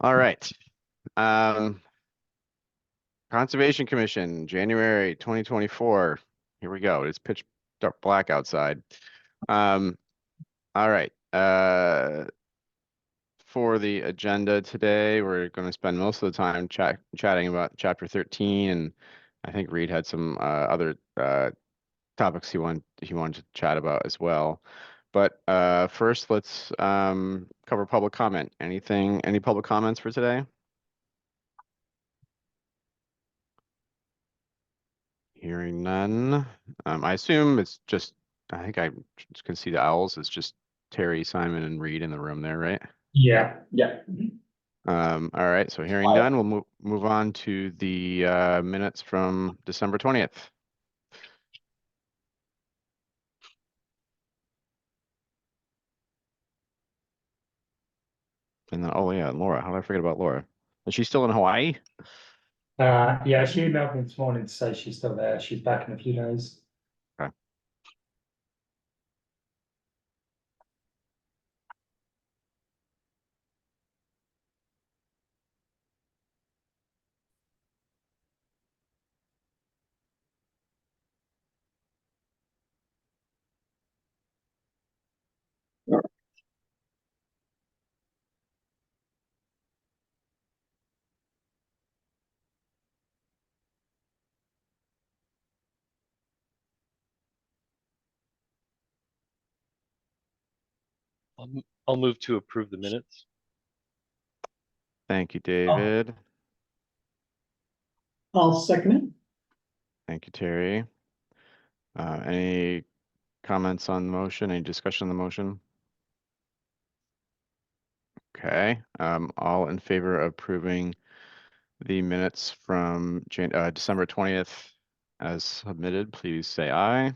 All right. Um, Conservation Commission, January 2024. Here we go. It's pitch dark black outside. Um, all right. For the agenda today, we're going to spend most of the time chatting about Chapter 13, and I think Reed had some other topics he wanted to chat about as well. But first, let's cover public comment. Any public comments for today? Hearing none. I assume it's just, I think I can see the owls. It's just Terry, Simon, and Reed in the room there, right? Yeah, yeah. All right, so hearing none, we'll move on to the minutes from December 20th. And then, oh yeah, Laura. How did I forget about Laura? Is she still in Hawaii? Yeah, she emailed me this morning to say she's still there. She's back in a few days. Okay. I'll move to approve the minutes. Thank you, David. I'll second it. Thank you, Terry. Any comments on the motion? Any discussion on the motion? Okay. All in favor of approving the minutes from December 20th as submitted, please say aye.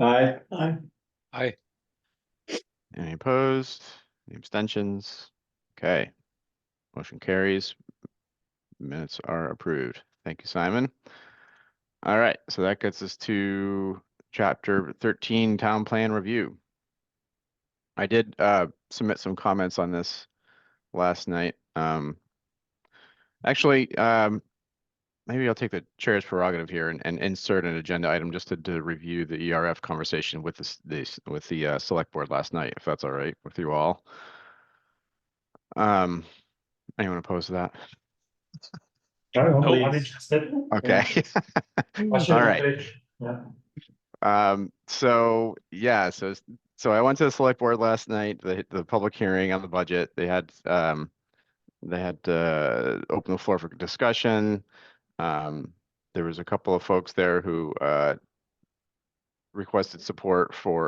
Aye. Aye. Any opposed? Any abstentions? Okay. Motion carries. Minutes are approved. Thank you, Simon. All right, so that gets us to Chapter 13, Town Plan Review. I did submit some comments on this last night. Actually, maybe I'll take the chair's prerogative here and insert an agenda item just to review the ERF conversation with the select board last night, if that's all right with you all. Anyone opposed to that? I'm interested. Okay. I should All right. Yeah. So I went to the select board last night, the public hearing on the budget. They had opened the floor for discussion. There was a couple of folks there who requested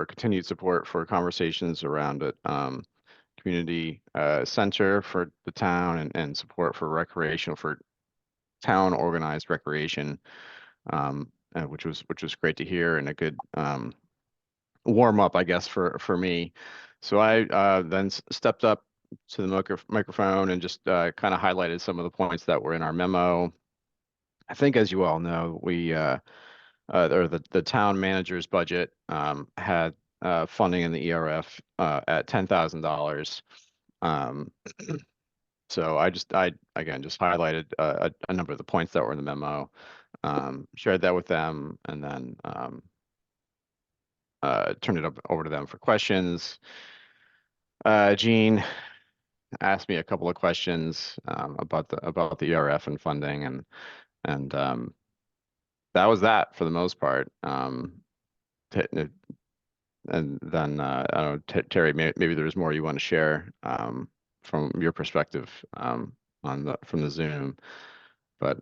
continued support for conversations around it, community center for the town and support for town organized recreation, which was great to hear and a good warm up, I guess, for me. So I then stepped up to the microphone and just kind of highlighted some of the points that were in our memo. I think, as you all know, or the town manager's budget had funding in the ERF at $10,000. So I again just highlighted a number of the points that were in the memo, shared that with them, and then turned it over to them for questions. Jean asked me a couple of questions about the ERF and funding, and that was that for the most part. And then I don't know, Terry, maybe there's more you want to share from your perspective from the Zoom. But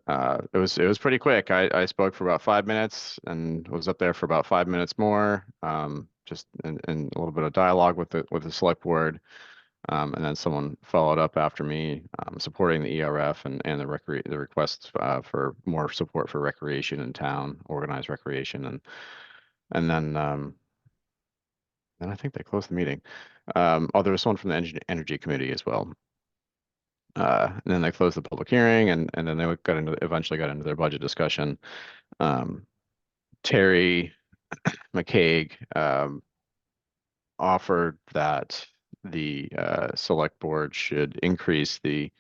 it was pretty quick. I spoke for about 5 minutes and was up there for about 5 minutes more, just in a little bit of dialogue with the select board. And then someone followed up after me, supporting the ERF and the requests for more support for recreation in town, organized recreation, and then I think they closed the meeting. Oh, there was someone from the energy committee as well. And then they closed the public hearing, and then they eventually got into their budget discussion. Terry McCaig offered that the select board should increase the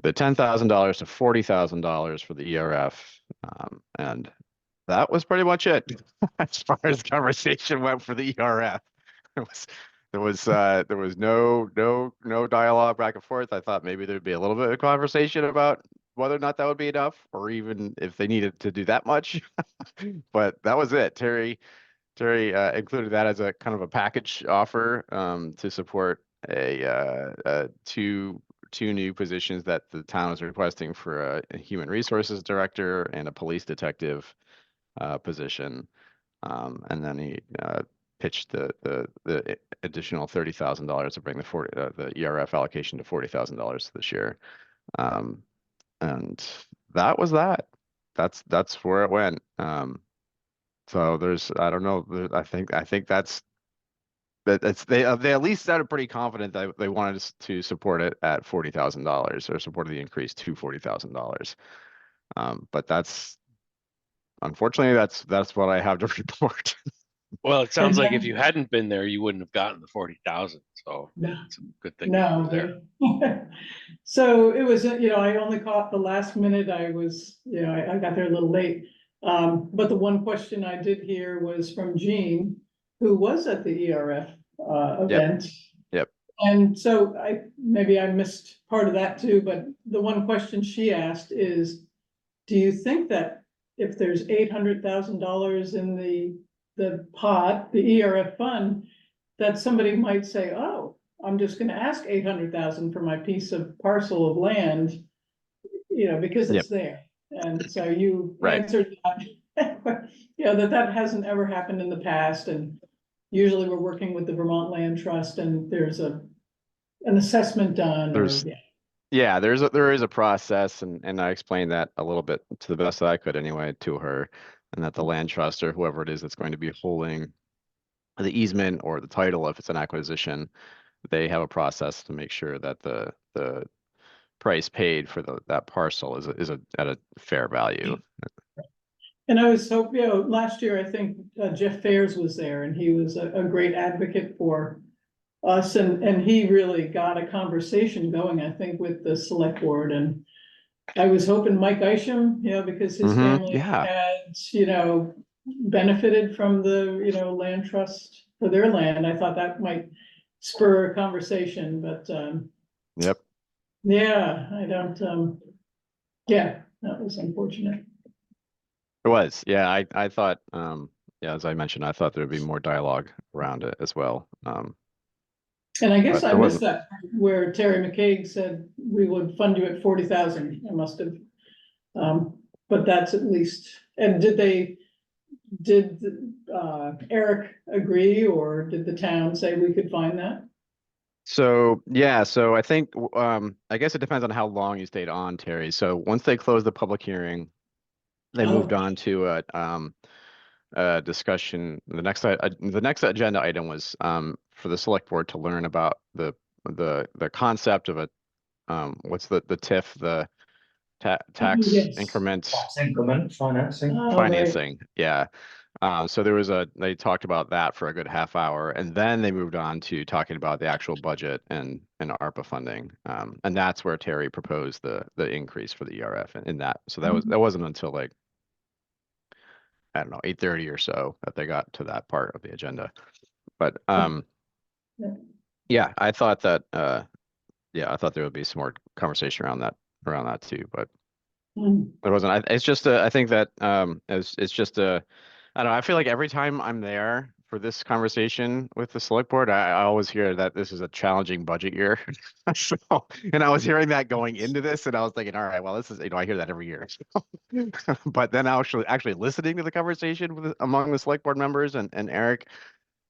$10,000 to $40,000 for the ERF. And that was pretty much it as far as conversation went for the ERF. It was there was no dialogue back and forth. I thought maybe there'd be a little bit of conversation about whether or not that would be enough, or even if they needed to do that much. But that was it. Terry included that as a kind of a package offer to support two new positions that the town is requesting for a human resources director and a police detective position. And then he pitched the additional $30,000 to bring the ERF allocation to $40,000 this year. And that was that. That's where it went. So I don't know. I think that's they at least sounded pretty confident that they wanted us to support it at $40,000 or supported the increase to $40,000. But unfortunately that's what I have to report. Well, it sounds And like then- if you hadn't been there, you wouldn't have gotten the 40,000. So No. it's a good thing you were there. No. So it was, I only caught the last minute. I was, I got there a little late. But the one question I did hear was from Jean, who was at the ERF event. Yep. And so maybe I missed part of that too, but the one question she asked is, do you think that if there's $800,000 in the pot, the ERF fund, that somebody might say, oh, I'm just gonna ask 800,000 for my piece of parcel of land, because it's there. And so you Right. answered that, that hasn't ever happened in the past. And usually we're working with the Vermont Land Trust and there's an assessment done. There is a process, and I explained that a little bit to the best that I could anyway to her, and that the land trust or whoever it is that's going to be holding the easement or the title, if it's an acquisition, they have a process to make sure that the price paid for that parcel is at a fair value. And I was hoping, last year, I think Jeff Fairs was there and he was a great advocate for us and he really got a conversation going, I think, with the select board. And I was hoping Mike Isham, because his family had, benefited from the, land trust for their land. I thought that might spur a conversation, but Yep. yeah, I don't, that was unfortunate. It was. Yeah, I thought, as I mentioned, I thought there would be more dialogue around it as well. And I guess But I there missed wasn't. that where Terry McCaig said we would fund you at 40,000. I must have. But that's at least, and did Eric agree, or did the town say we could find that? So I think I guess it depends on how long you stayed on, Terry. So once they closed the public hearing, they moved on to a discussion. The next agenda item was for the select board to learn about the concept of what's the TIF, the tax Yes. increment Tax increment financing. Oh, right. financing. Yeah. So they talked about that for a good half hour, and then they moved on to talking about the actual budget and ARPA funding. And that's where Terry proposed the increase for the ERF in that. So that wasn't until like, I don't know, 8:30 or so that they got to that part of the agenda. But yeah, I thought that I thought there would be some more conversation around that too, but there wasn't. It's just I think that it's just I don't know. I feel like every time I'm there for this conversation with the select board, I always hear that this is a challenging budget year. So, and I was hearing that going into this, and I was thinking, all right, well, this is, I hear that every year. But then actually listening to the conversation among the select board members and Eric,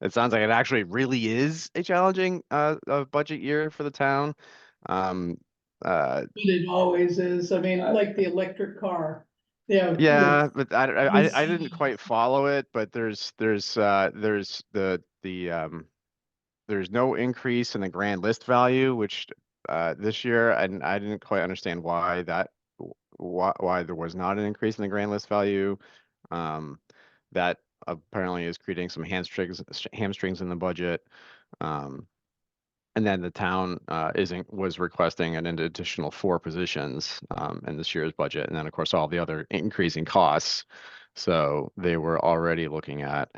it sounds like it actually really is a challenging budget year for the town. It always is. I mean, like the electric car. Yeah, but I didn't quite follow it, but there's no increase in the grand list value, which this year, and I didn't quite understand why there was not an increase in the grand list value. That apparently is creating some hamstrings in the budget. And then the town was requesting an additional 4 positions in this year's budget, and then of course all the other increasing costs. So they were already looking at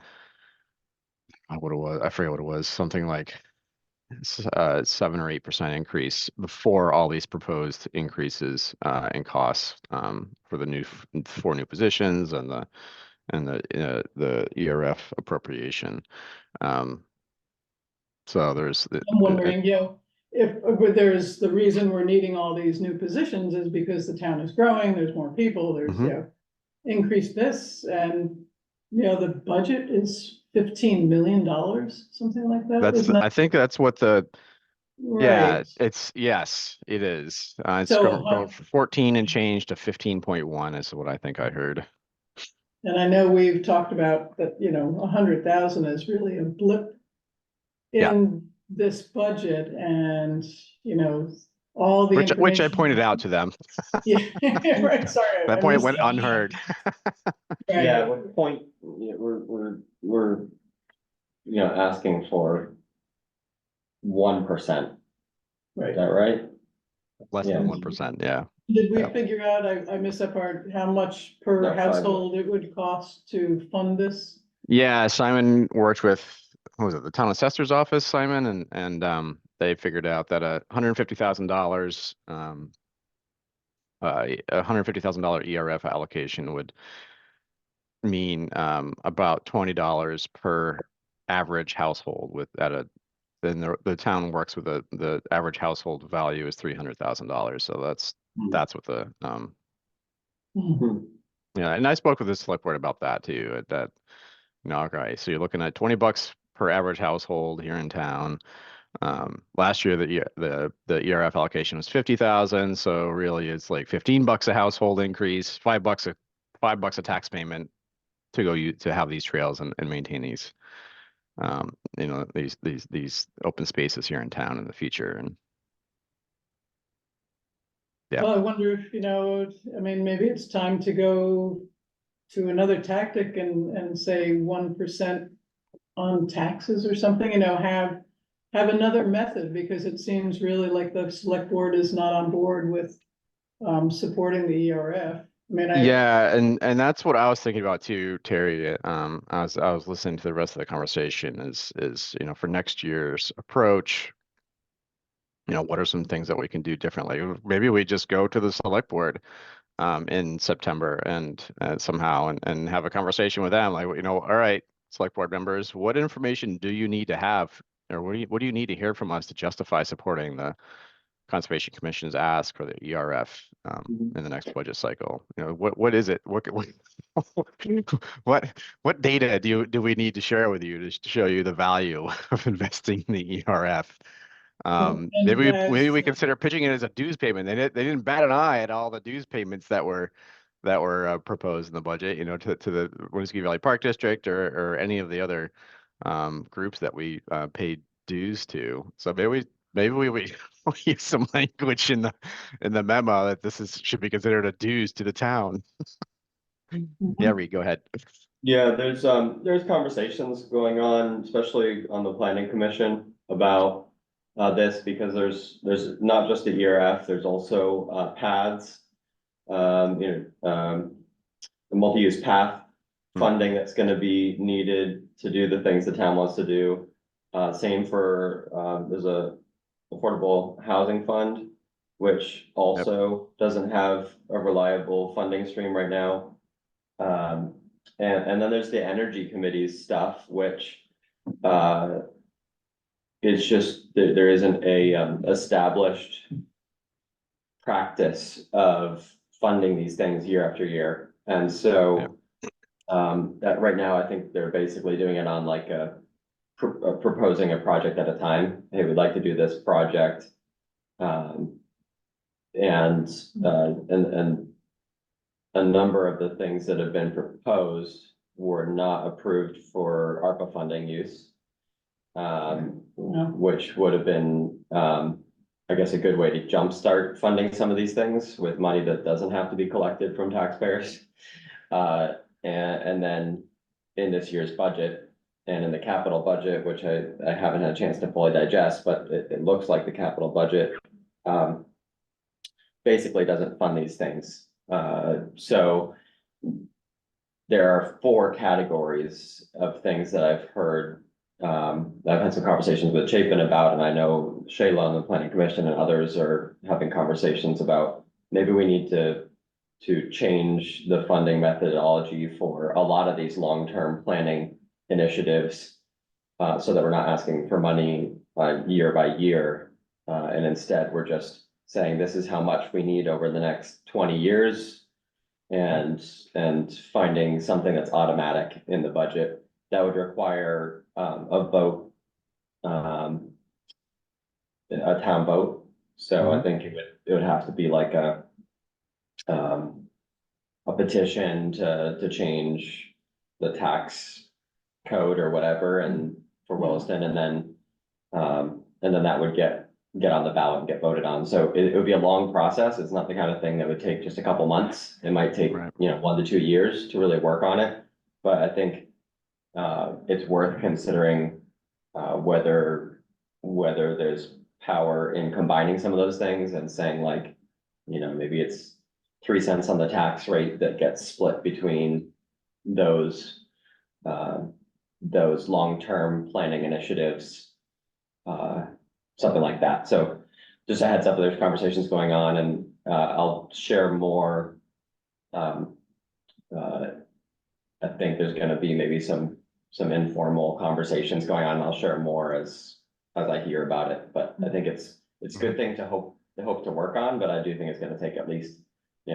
what it was. I forget what it was. Something like 7 or 8% increase before all these proposed increases in costs for the 4 new positions and the ERF appropriation. So there's I'm wondering, if there's the reason we're needing all these new positions is because the town is growing, there's more people, there's, increase this, and, the budget is $15 million, something like that. Isn't I think that's what right? yes, it is. It's So, going from 14 and change to 15.1 is what I think I heard. and I know we've talked about that, 100,000 is really a blip Yeah. in this budget, and, all the Which I information. pointed out to them. Yeah, right, sorry. That I point missed went that. unheard. Right. Yeah, what point, we're, asking for 1%, Right. is that right? Less Yeah. than 1%, yeah. Did we Yeah. figure out, I missed that part, how much per No, 5. household it would cost to fund this? Yeah, Simon worked with, what was it, the town assessor's office, Simon, and they figured out that $150,000 $150,000 ERF allocation would mean about $20 per average household then the town works with the average household value is $300,000. So that's what the yeah, and I spoke with the select board about that too, that, okay, so you're looking at $20 per average household here in town. Last year, the ERF allocation was 50,000. So really it's like $15 a household increase, $5 a tax payment to have these trails and maintain these, these open spaces here in town in the future. And yeah. Well, I wonder if, maybe it's time to go to another tactic and say 1% on taxes or something, have another method, because it seems really like the select board is not on board with supporting the ERF. Yeah, and that's what I was thinking about too, Terry. I was listening to the rest of the conversation is for next year's approach, what are some things that we can do differently? Maybe we just go to the select board in September and somehow and have a conversation with them, like, all right, select board members, what information do you need to have, or what do you need to hear from us to justify supporting the Conservation Commission's ask for the ERF in the next budget cycle? What is it? What data do we need to share with you to show you the value of investing in the ERF? Maybe we consider pitching it as a dues payment. They didn't bat an eye at all the dues payments that were proposed in the budget, to the Winooski Valley Park District or any of the other groups that we paid dues to. So maybe we use some language in the memo that this should be considered a dues to the town. Yeah, Reed, go ahead. Yeah, there's conversations going on, especially on the planning commission, about this, because there's not just the ERF, there's also paths, the multi-use path funding that's going to be needed to do the things the town wants to do. Same for there's a affordable housing fund, which also doesn't have a reliable funding stream right now. And then there's the energy committee's stuff, which it's just there isn't a established practice of funding these things year after year. And so that right now, I think they're basically doing it on like proposing a project at a time. Hey, we'd like to do this project. And a number of the things that have been proposed were not approved for ARPA funding use. Which would have been, I guess, a good way to jumpstart funding some of these things with money that doesn't have to be collected from taxpayers. And then in this year's budget, And in the capital budget, which I haven't had a chance to fully digest, but it looks like the capital budget, basically doesn't fund these things. So there are 4 categories of things that I've heard. I've had some conversations with Chapin about, and I know Shayla on the planning commission and others are having conversations about maybe we need to change the funding methodology for a lot of these long-term planning initiatives. So that we're not asking for money year by year. And instead, we're just saying this is how much we need over the next 20 years. And finding something that's automatic in the budget that would require a vote, a town vote. So I think it would have to be like a petition to change the tax code or whatever, and for Williston, and then that would get on the ballot and get voted on. So it would be a long process. It's not the kind of thing that would take just a couple months. It might take, Right. 1 to 2 years to really work on it. But I think it's worth considering whether there's power in combining some of those things and saying like, maybe it's 3 cents on the tax rate that gets split between those long-term planning initiatives, something like that. So just a heads up, there's conversations going on, and I'll share more. I think there's gonna be maybe some informal conversations going on. I'll share more as I hear about it, but I think it's a good thing to hope to work on, but I do think it's gonna take at least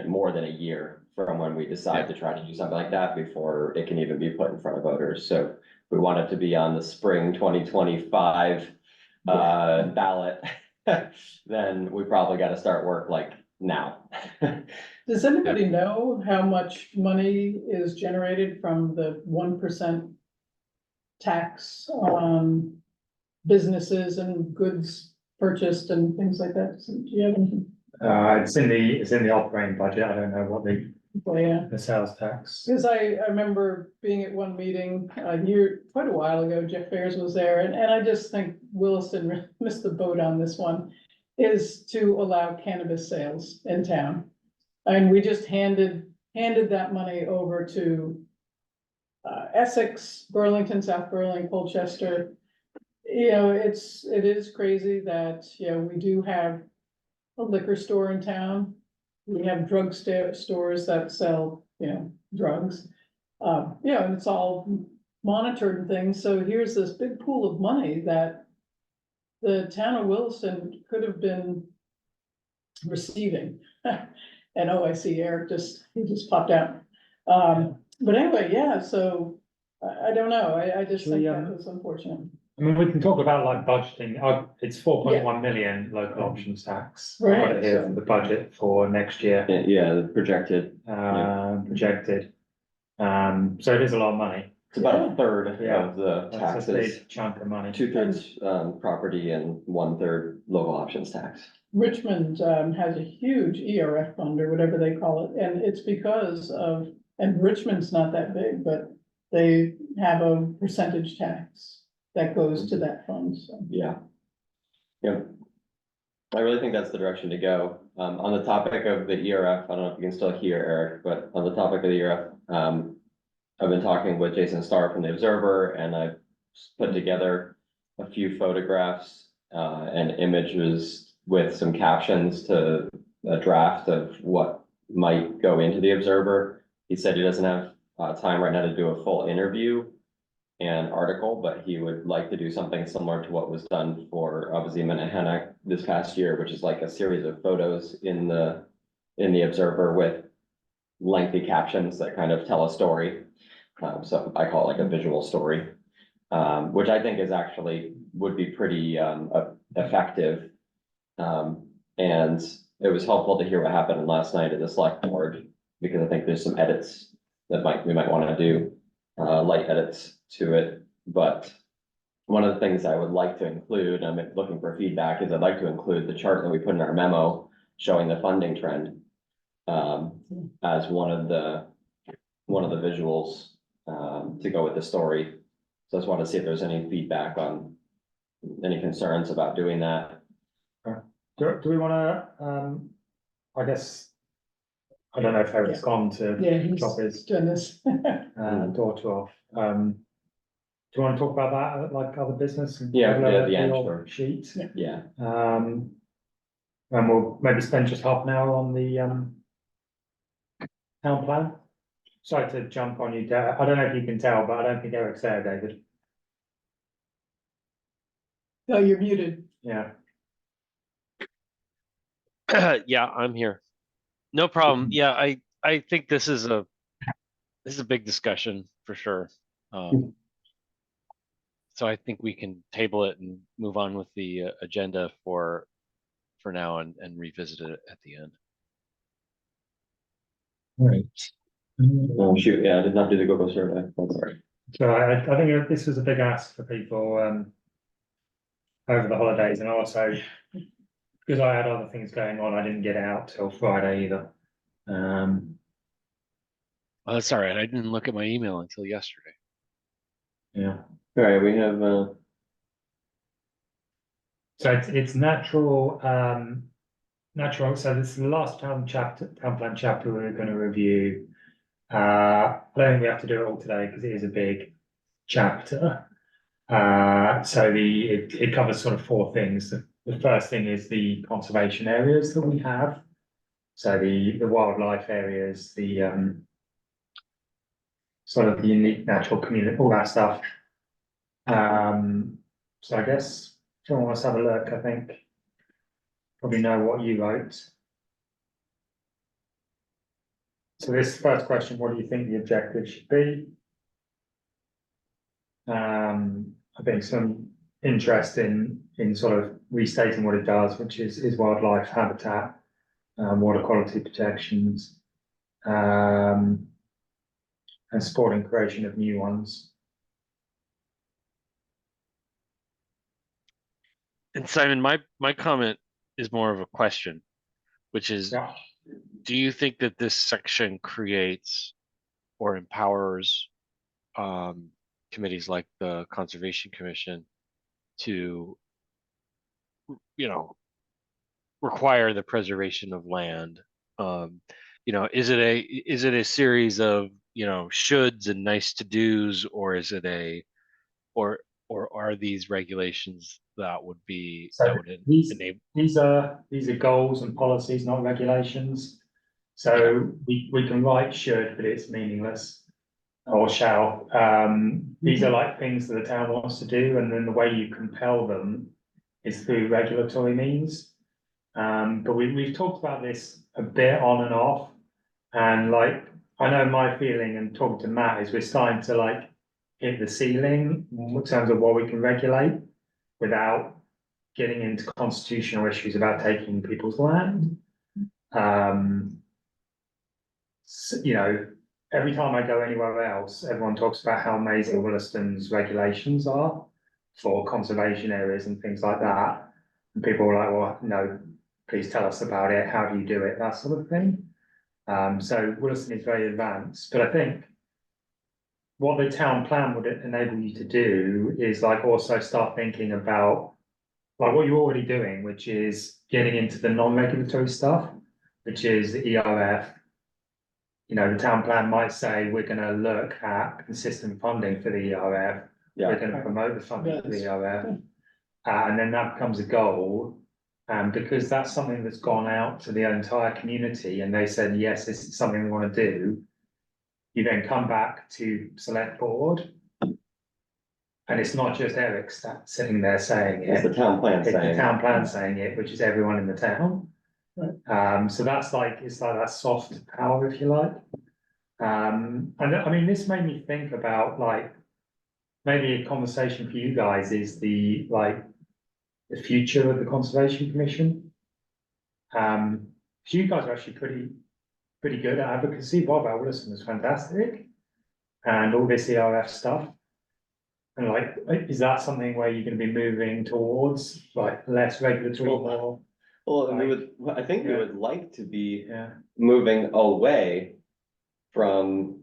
more than a year from when we decide to try to do something like that before it can even be put in front of voters. So if we want it to be on the spring 2025 ballot, then we probably got to start work like now. Does anybody know how much money is generated from the 1% tax on businesses and goods purchased and things like that? Do you have anything? It's in the operating budget. I don't know what the sales tax. Because I remember being at one meeting quite a while ago, Jeff Fairs was there, and I just think Williston really missed the boat on this one, is to allow cannabis sales in town. And we just handed that money over to Essex, Burlington, South Burlington, Colchester. It is crazy that, we do have a liquor store in town. We have drug stores that sell, drugs. And it's all monitored and things. So here's this big pool of money that the town of Williston could have been receiving. And I see Eric he just popped out. But anyway, so I don't know. I just think that was unfortunate. I mean, we can talk about like budgeting. It's 4.1 million local options tax. Right. I've got it here for the budget for next year. Yeah, the projected. Projected. So it is a lot of money. It's about a third Yeah. of the That's a taxes, big chunk of money. 2/3 property and 1/3 local options tax. Richmond has a huge ERF fund or whatever they call it, and it's because of, and Richmond's not that big, but they have a percentage tax that goes to that fund, so. Yeah. I really think that's the direction to go. On the topic of the ERF, I don't know if you can still hear Eric, but on the topic of the ERF, I've been talking with Jason Starr from the Observer, and I've put together a few photographs and images with some captions to a draft of what might go into the Observer. He said he doesn't have time right now to do a full interview and article, but he would like to do something similar to what was done for obviously Minnehaha this past year, which is like a series of photos in the Observer with lengthy captions that kind of tell a story. So I call it like a visual story, which I think is actually would be pretty effective. And it was helpful to hear what happened last night at the select board, because I think there's some edits that we might want to do, light edits to it. But one of the things I would like to include, I'm looking for feedback, is I'd like to include the chart that we put in our memo showing the funding trend as one of the visuals to go with the story. So I just wanted to see if there's any feedback on any concerns about doing that. Do we wanna, I guess, I don't know if Eric's gone to Yeah, he's drop his done this. daughter off. Do you wanna talk about that, like other business? And Yeah, have a look yeah, at the end, your sure. sheet? Yeah, And we'll maybe spend just half an hour on the, town plan. Sorry to jump on you, Derek. I don't know if you can tell, but I don't think Eric's there, David. No, you're muted. Yeah. Yeah, I'm here. No problem. Yeah, I think this is a big discussion for sure. So I think we can table it and move on with the agenda for now and revisit it at the end. Right. oh shoot, yeah, I did not do the Google survey, I'm sorry. So I think this was a big ask for people, over the holidays, and also because I had other things going on, I didn't get out till Friday either. Oh, that's all right. I didn't look at my email until yesterday. Yeah. All right, we have, So it's natural, natural. So this is the last town plan chapter we're going to review. I don't think we have to do it all today because it is a big chapter. So it covers sort of four things. The first thing is the conservation areas that we have. So the wildlife areas, the sort of the unique natural community, all that stuff. So I guess if someone wants to have a look, I think probably know what you wrote. So this first question, what do you think the objective should be? I think some interest in sort of restating what it does, which is wildlife habitat, water quality protections, and supporting creation of new ones. And Simon, my comment is more of a question, which is, Yeah. do you think that this section creates or empowers committees like the Conservation Commission to, require the preservation of land? Is it a series of, shoulds and nice to do's, or is it or are these regulations that would So these enable? these are goals and policies, not regulations. So we can write should, but it's meaningless, or shall. These are like things that the town wants to do, and then the way you compel them is through regulatory means. But we've talked about this a bit on and off, and like I know my feeling and talking to Matt is we're starting to like hit the ceiling in terms of what we can regulate without getting into constitutional issues about taking people's land. So, every time I go anywhere else, everyone talks about how amazing Williston's regulations are for conservation areas and things like that. And people are like, well, no, please tell us about it. How do you do it? That sort of thing. So Williston is very advanced, but I think what the town plan would enable you to do is like also start thinking about like what you're already doing, which is getting into the non-regulatory stuff, which is the ERF. The town plan might say we're going to look at consistent funding for the ERF. yeah, We're going to promote the funding for the Yes. ERF, and then that becomes a goal. And because that's something that's gone out to the entire community, and they said yes, this is something we want to do. You then come back to select board, and it's not just Eric sitting there saying it's it. the town plan It's the saying. town plan saying it, which is everyone in the town. So that's like, it's like that soft power, if you like. And I mean, this made me think about like, maybe a conversation for you guys is the the future of the Conservation Commission. You guys are actually pretty good at advocacy. Bob Williston was fantastic. And all this ERF stuff. And like, is that something where you're going to be moving towards like less regulatory, more? Well, I think we Yeah. would like to be Yeah, moving away from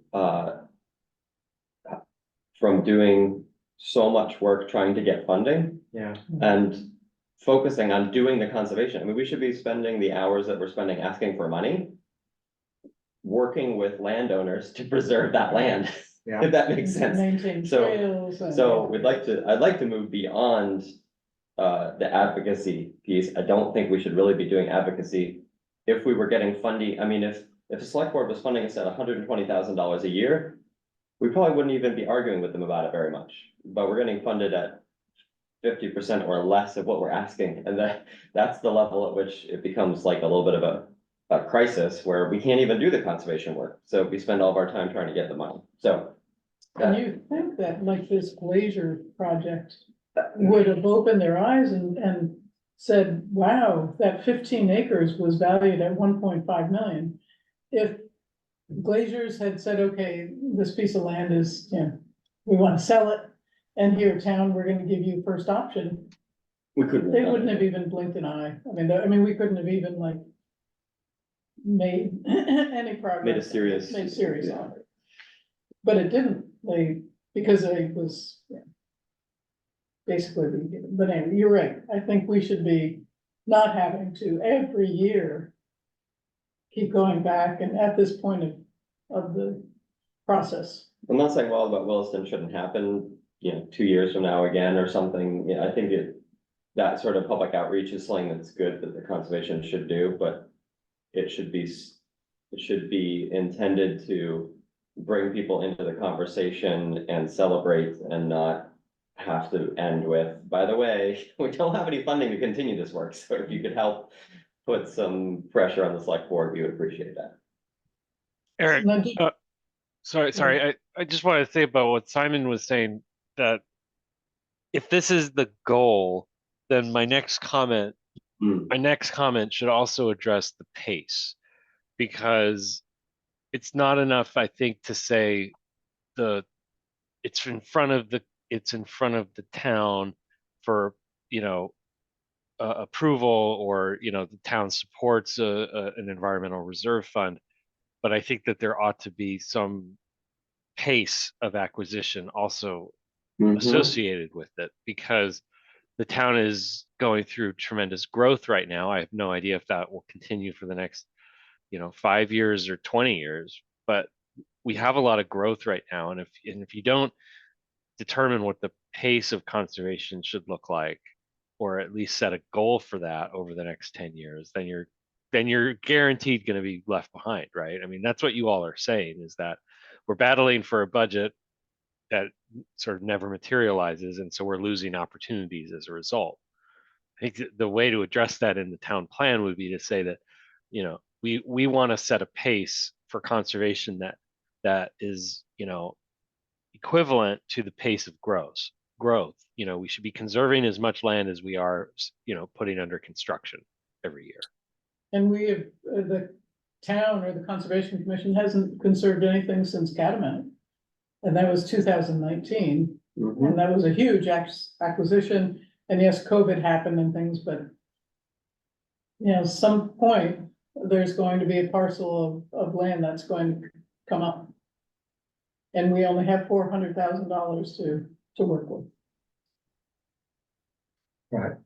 doing so much work trying to get funding Yeah, and focusing on doing the conservation. I mean, we should be spending the hours that we're spending asking for money, working with landowners to preserve that land, yeah. if that makes sense. Maintain So- trails. and- So I'd like to move beyond the advocacy piece. I don't think we should really be doing advocacy. If we were getting funding, I mean, if the select board was funding us at $120,000 a year, we probably wouldn't even be arguing with them about it very much. But we're getting funded at 50% or less of what we're asking, and that's the level at which it becomes like a little bit of a crisis where we can't even do the conservation work. So we spend all of our time trying to get the money. So And you think that like this glacier project would have opened their eyes and said, wow, that 15 acres was valued at 1.5 million. If Glaciers had said, okay, this piece of land is, you know, we want to sell it, and here town, we're gonna give you first option, we couldn't. they wouldn't have even blinked an eye. I mean, we couldn't have even like made any progress. Made a serious. Made serious yeah. on it. But it didn't, because it was, yeah, basically being given. But anyway, you're right. I think we should be not having to every year keep going back and at this point of the process. I'm not saying well about Williston shouldn't happen, 2 years from now again or something. I think that sort of public outreach is something that's good that the conservation should do, but it should be intended to bring people into the conversation and celebrate and not have to end with, by the way, we don't have any funding to continue this work. So if you could help put some pressure on the select board, we would appreciate that. Eric, And then- sorry, I just wanted to say about what Simon was saying, that if this is the goal, then my next comment should also address the pace, because it's not enough, I think, to say it's in front of the town for, approval, or, the town supports an environmental reserve fund. But I think that there ought to be some pace of acquisition also associated with it, because the town is going through tremendous growth right now. I have no idea if that will continue for the next, 5 years or 20 years, but we have a lot of growth right now. And if you don't determine what the pace of conservation should look like, or at least set a goal for that over the next 10 years, then you're guaranteed going to be left behind, right? I mean, that's what you all are saying, is that we're battling for a budget that sort of never materializes, and so we're losing opportunities as a result. I think the way to address that in the town plan would be to say that, we want to set a pace for conservation that is, equivalent to the pace of growth. We should be conserving as much land as we are, putting under construction every year. And we have, the town or the Conservation Commission hasn't conserved anything since Catamount. And that was 2019, and that was a huge acquisition, and yes, COVID happened and things, but some point, there's going to be a parcel of land that's going to come up. And we only have $400,000 to work with. Right.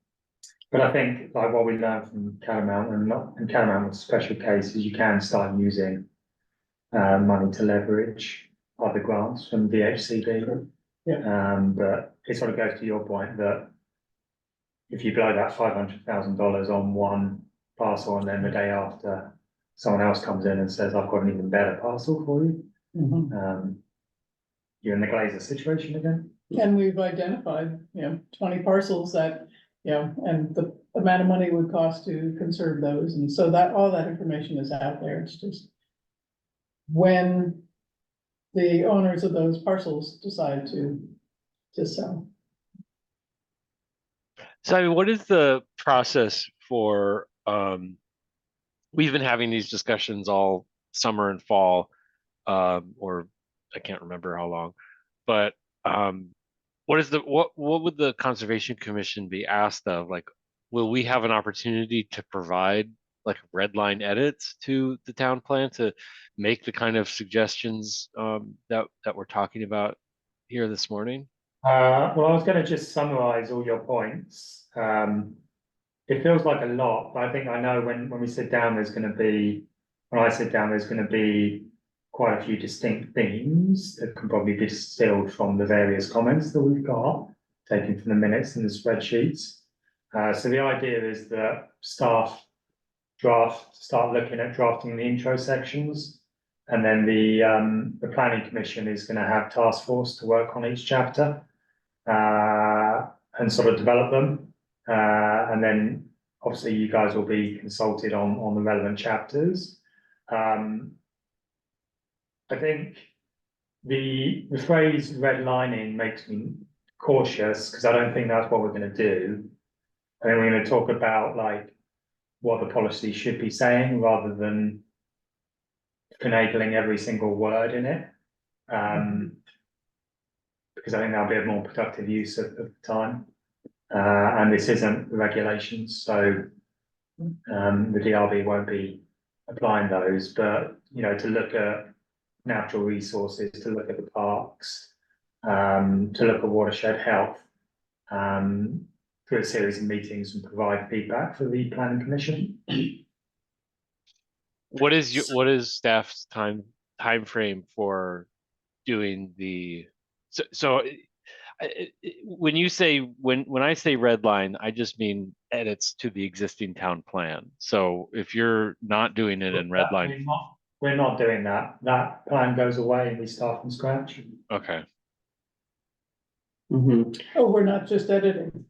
But I think like what we learned from Catamount, and Catamount was a special case, is you can start using money to leverage other grants from VHCD. Yeah. But it sort of goes to your point that if you blow that $500,000 on one parcel, and then the day after someone else comes in and says, I've got an even better parcel for you, you're in the Glazer situation again. And we've identified, 20 parcels that, and the amount of money it would cost to conserve those. And so that all that information is out there. It's just when the owners of those parcels decide to sell. So what is the process for, we've been having these discussions all summer and fall, or I can't remember how long, but what would the Conservation Commission be asked of? Like, will we have an opportunity to provide like red line edits to the town plan to make the kind of suggestions that we're talking about here this morning? Well, I was gonna just summarize all your points. It feels like a lot, but I think I know when we sit down, when I sit down, there's gonna be quite a few distinct themes that can probably be distilled from the various comments that we've got, taken from the minutes and the spreadsheets. So the idea is that staff start looking at drafting the intro sections. And then the planning commission is gonna have task force to work on each chapter. And sort of develop them. And then obviously you guys will be consulted on the relevant chapters. I think the phrase redlining makes me cautious because I don't think that's what we're gonna do. I think we're gonna talk about like what the policy should be saying rather than finagling every single word in it. Because I think that'll be a more productive use of the time. And this isn't the regulations, so the DRB won't be applying those, but you know, to look at natural resources, to look at the parks, to look at watershed health, through a series of meetings and provide feedback for the planning commission. What is staff's time frame for doing the, when you say, when I say red line, I just mean edits to the existing town plan. So if you're not doing it in red line, We're not doing that. That plan goes away and we start from scratch. okay. Oh, we're not just editing.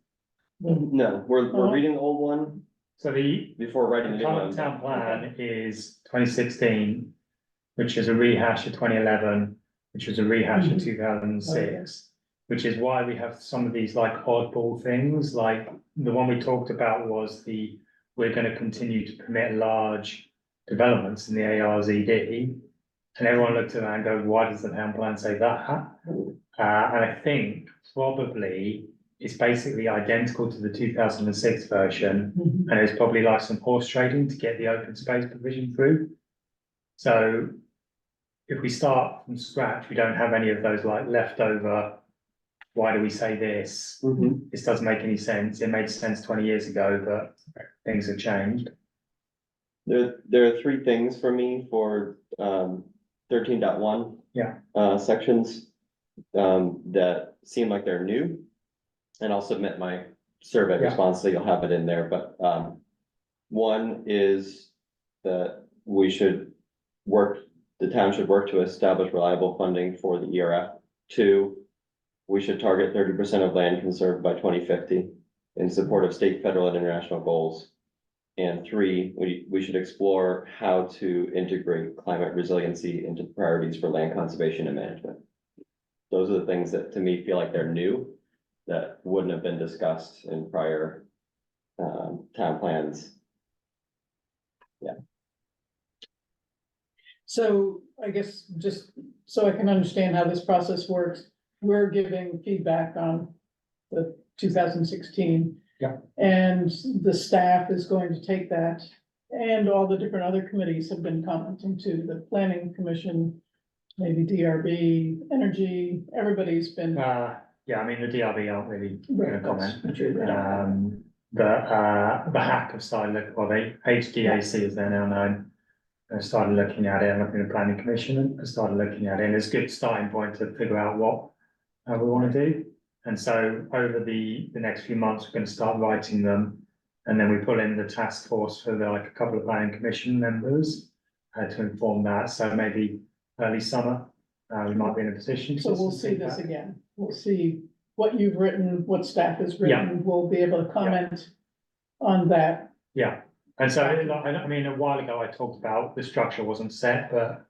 No, we're reading the old one So before writing the the new current one. town plan is 2016, which is a rehash of 2011, which was a rehash of 2006, which is why we have some of these like oddball things. Like the one we talked about was we're going to continue to permit large developments in the ARZD, and everyone looked at that and goes, "Why does the town plan say that?" And I think probably it's basically identical to the 2006 version, and it's probably like some horse trading to get the open space provision through. So if we start from scratch, we don't have any of those like leftover, why do we say this? This doesn't make any sense. It made sense 20 years ago, but things have changed. There are three things for me for 13.1. Sections that seem like they're new. And I'll submit my survey response, so you'll have it in there, but one is that the town should work to establish reliable funding for the ERF. 2, we should target 30% of land conserved by 2050 in support of state, federal, and international goals. And 3, we should explore how to integrate climate resiliency into priorities for land conservation and management. Those are the things that to me feel like they're new, that wouldn't have been discussed in prior town plans. So I guess just so I can understand how this process works, we're giving feedback on the 2016. Yeah. And the staff is going to take that, and all the different other committees have been commenting to the planning commission, maybe DRB, energy, everybody's been. Yeah, I mean, the DRB aren't really Right, going to that's comment. true, they don't. The HAC have started looking, or the HDAC as they're now known, have started looking at it, and looking at the planning commission and started looking at it, and it's a good starting point to figure out what we want to do. And so over the next few months, we're going to start writing them, and then we pull in the task force for like a couple of planning commission members to inform that. So maybe early summer, we might be in a position. So we'll see this again. We'll see what you've written, what staff has written. We'll be able to comment on that. Yeah, and so I mean, a while ago I talked about the structure wasn't set, but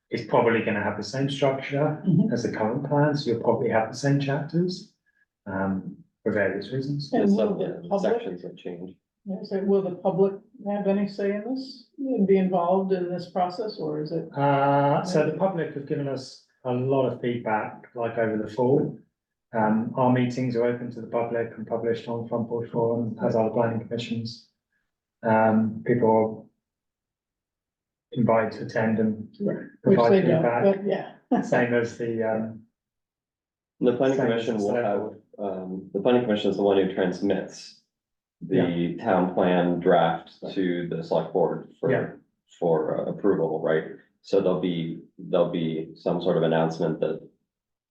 it's probably going to have the same structure as the current plan. So you'll probably have the same chapters for various reasons. And Some will of the the public, sections have changed. so will the public have any say in this, and be involved in this process, or is it? So the public have given us a lot of feedback, like over the fall. Our meetings are open to the public and published on Front Porch Forum, as are the planning commissions. People are invited to attend and Which provide they don't, feedback. but yeah. Same as the The planning Same as commission the will select have, board. the planning commission is the one who transmits the town plan draft to the select board Yeah. for approval, right? So there'll be some sort of announcement that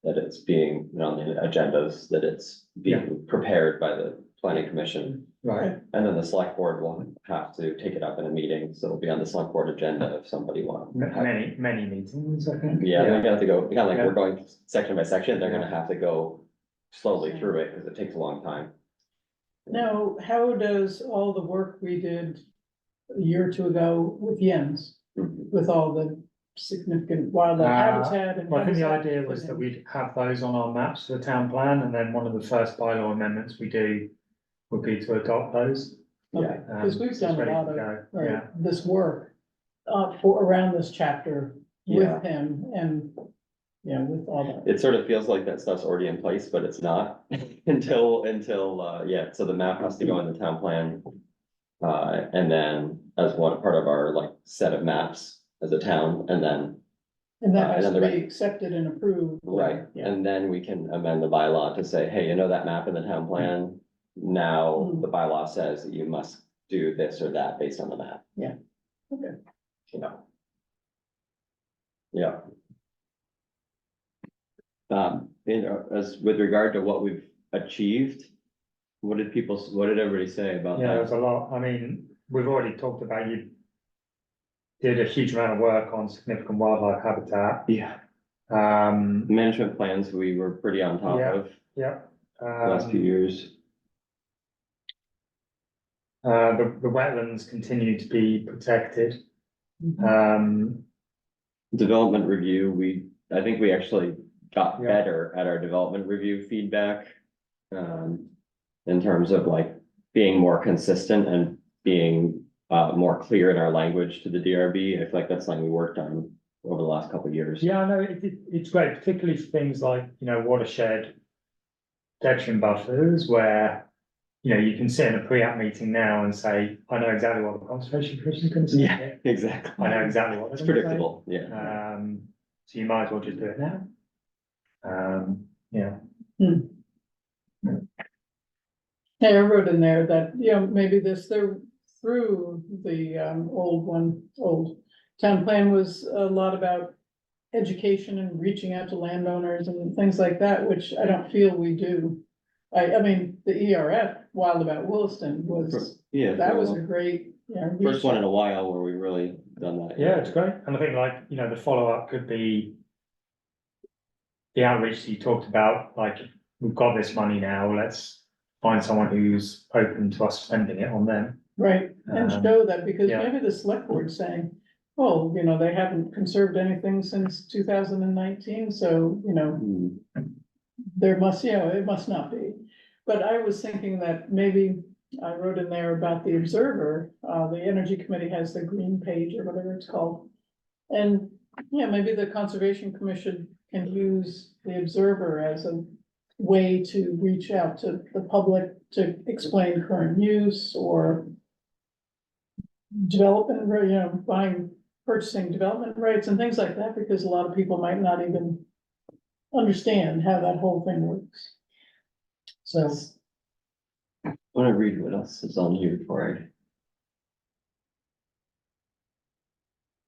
it's being, you know, on the agendas, that it's being prepared by the planning commission. Right, And then the select board will have to take it up in a meeting, so it'll be on the select board agenda if somebody wants. many meetings, I think. Yeah, they're gonna have to go, kind of like Yeah. we're going section by section, they're gonna Yeah. have to go slowly through it, because it takes a long time. Now, how does all the work we did a year or two ago with Jens, Mhm. with all the significant wildlife habitat and? Well, I think the how does that idea fit was that in? we'd have those on our maps for the town plan, and then one of the first bylaw amendments we do would be to adopt those. Okay, because we've So it's done a ready lot to of, go, right, yeah. this work for around this chapter Yeah. with him and, you know, with all that. It sort of feels like that stuff's already in place, but it's not until, yeah, so the map has to go in the town plan. And then as one part of our like set of maps as a town, and then, And that has and to then be the accepted and approved. right, Yeah, and then we can amend the bylaw to say, hey, you know that map in the town plan? Now, the bylaw says that you must do this or that based on the map. Yeah. Okay. Yeah. Yeah. You know, as with regard to what we've achieved, what did everybody say about Yeah, there's that? a lot, I mean, we've already talked about, you did a huge amount of work on significant wildlife habitat. Yeah, Um, management plans, we were pretty on top Yeah. of yeah. last few years. The wetlands continue to be protected. Mhm. Development review, I think we actually got Yeah. better at our development review feedback. In terms of like being more consistent and being more clear in our language to the DRB. I feel like that's something we worked on over the last couple of years. Yeah, no, it's great, particularly for things like, you know, watershed protection buffers where, you know, you can sit in a pre-app meeting now and say, I know exactly what the conservation commission is going to say. Yeah, exactly. I know exactly what It's they're gonna say. predictable, yeah. So you might as well just do it now. Yeah. Hey, I wrote in there that, you know, maybe through the old town plan was a lot about education and reaching out to landowners and things like that, which I don't feel we do. I mean, the ERF, Wild About Williston, Yeah. that was a great, you know. First one in reach a while where we really done that. Yeah, it's great. And I think like, you know, the follow-up could be the outreach that you talked about, like, we've got this money now, let's find someone who's open to us spending it on them. Right, and Um, show that, because yeah. maybe the select board's saying, oh, you know, they haven't conserved anything since 2019, so, you know, Mm, there must, you know, it must not be. But I was thinking that maybe, I wrote in there about the observer, the energy committee has the green page or whatever it's called. And, yeah, maybe the conservation commission can use the observer as a way to reach out to the public to explain current use or development, you know, purchasing development rights and things like that, because a lot of people might not even understand how that whole thing works. So, I wanna read what else is on here before I.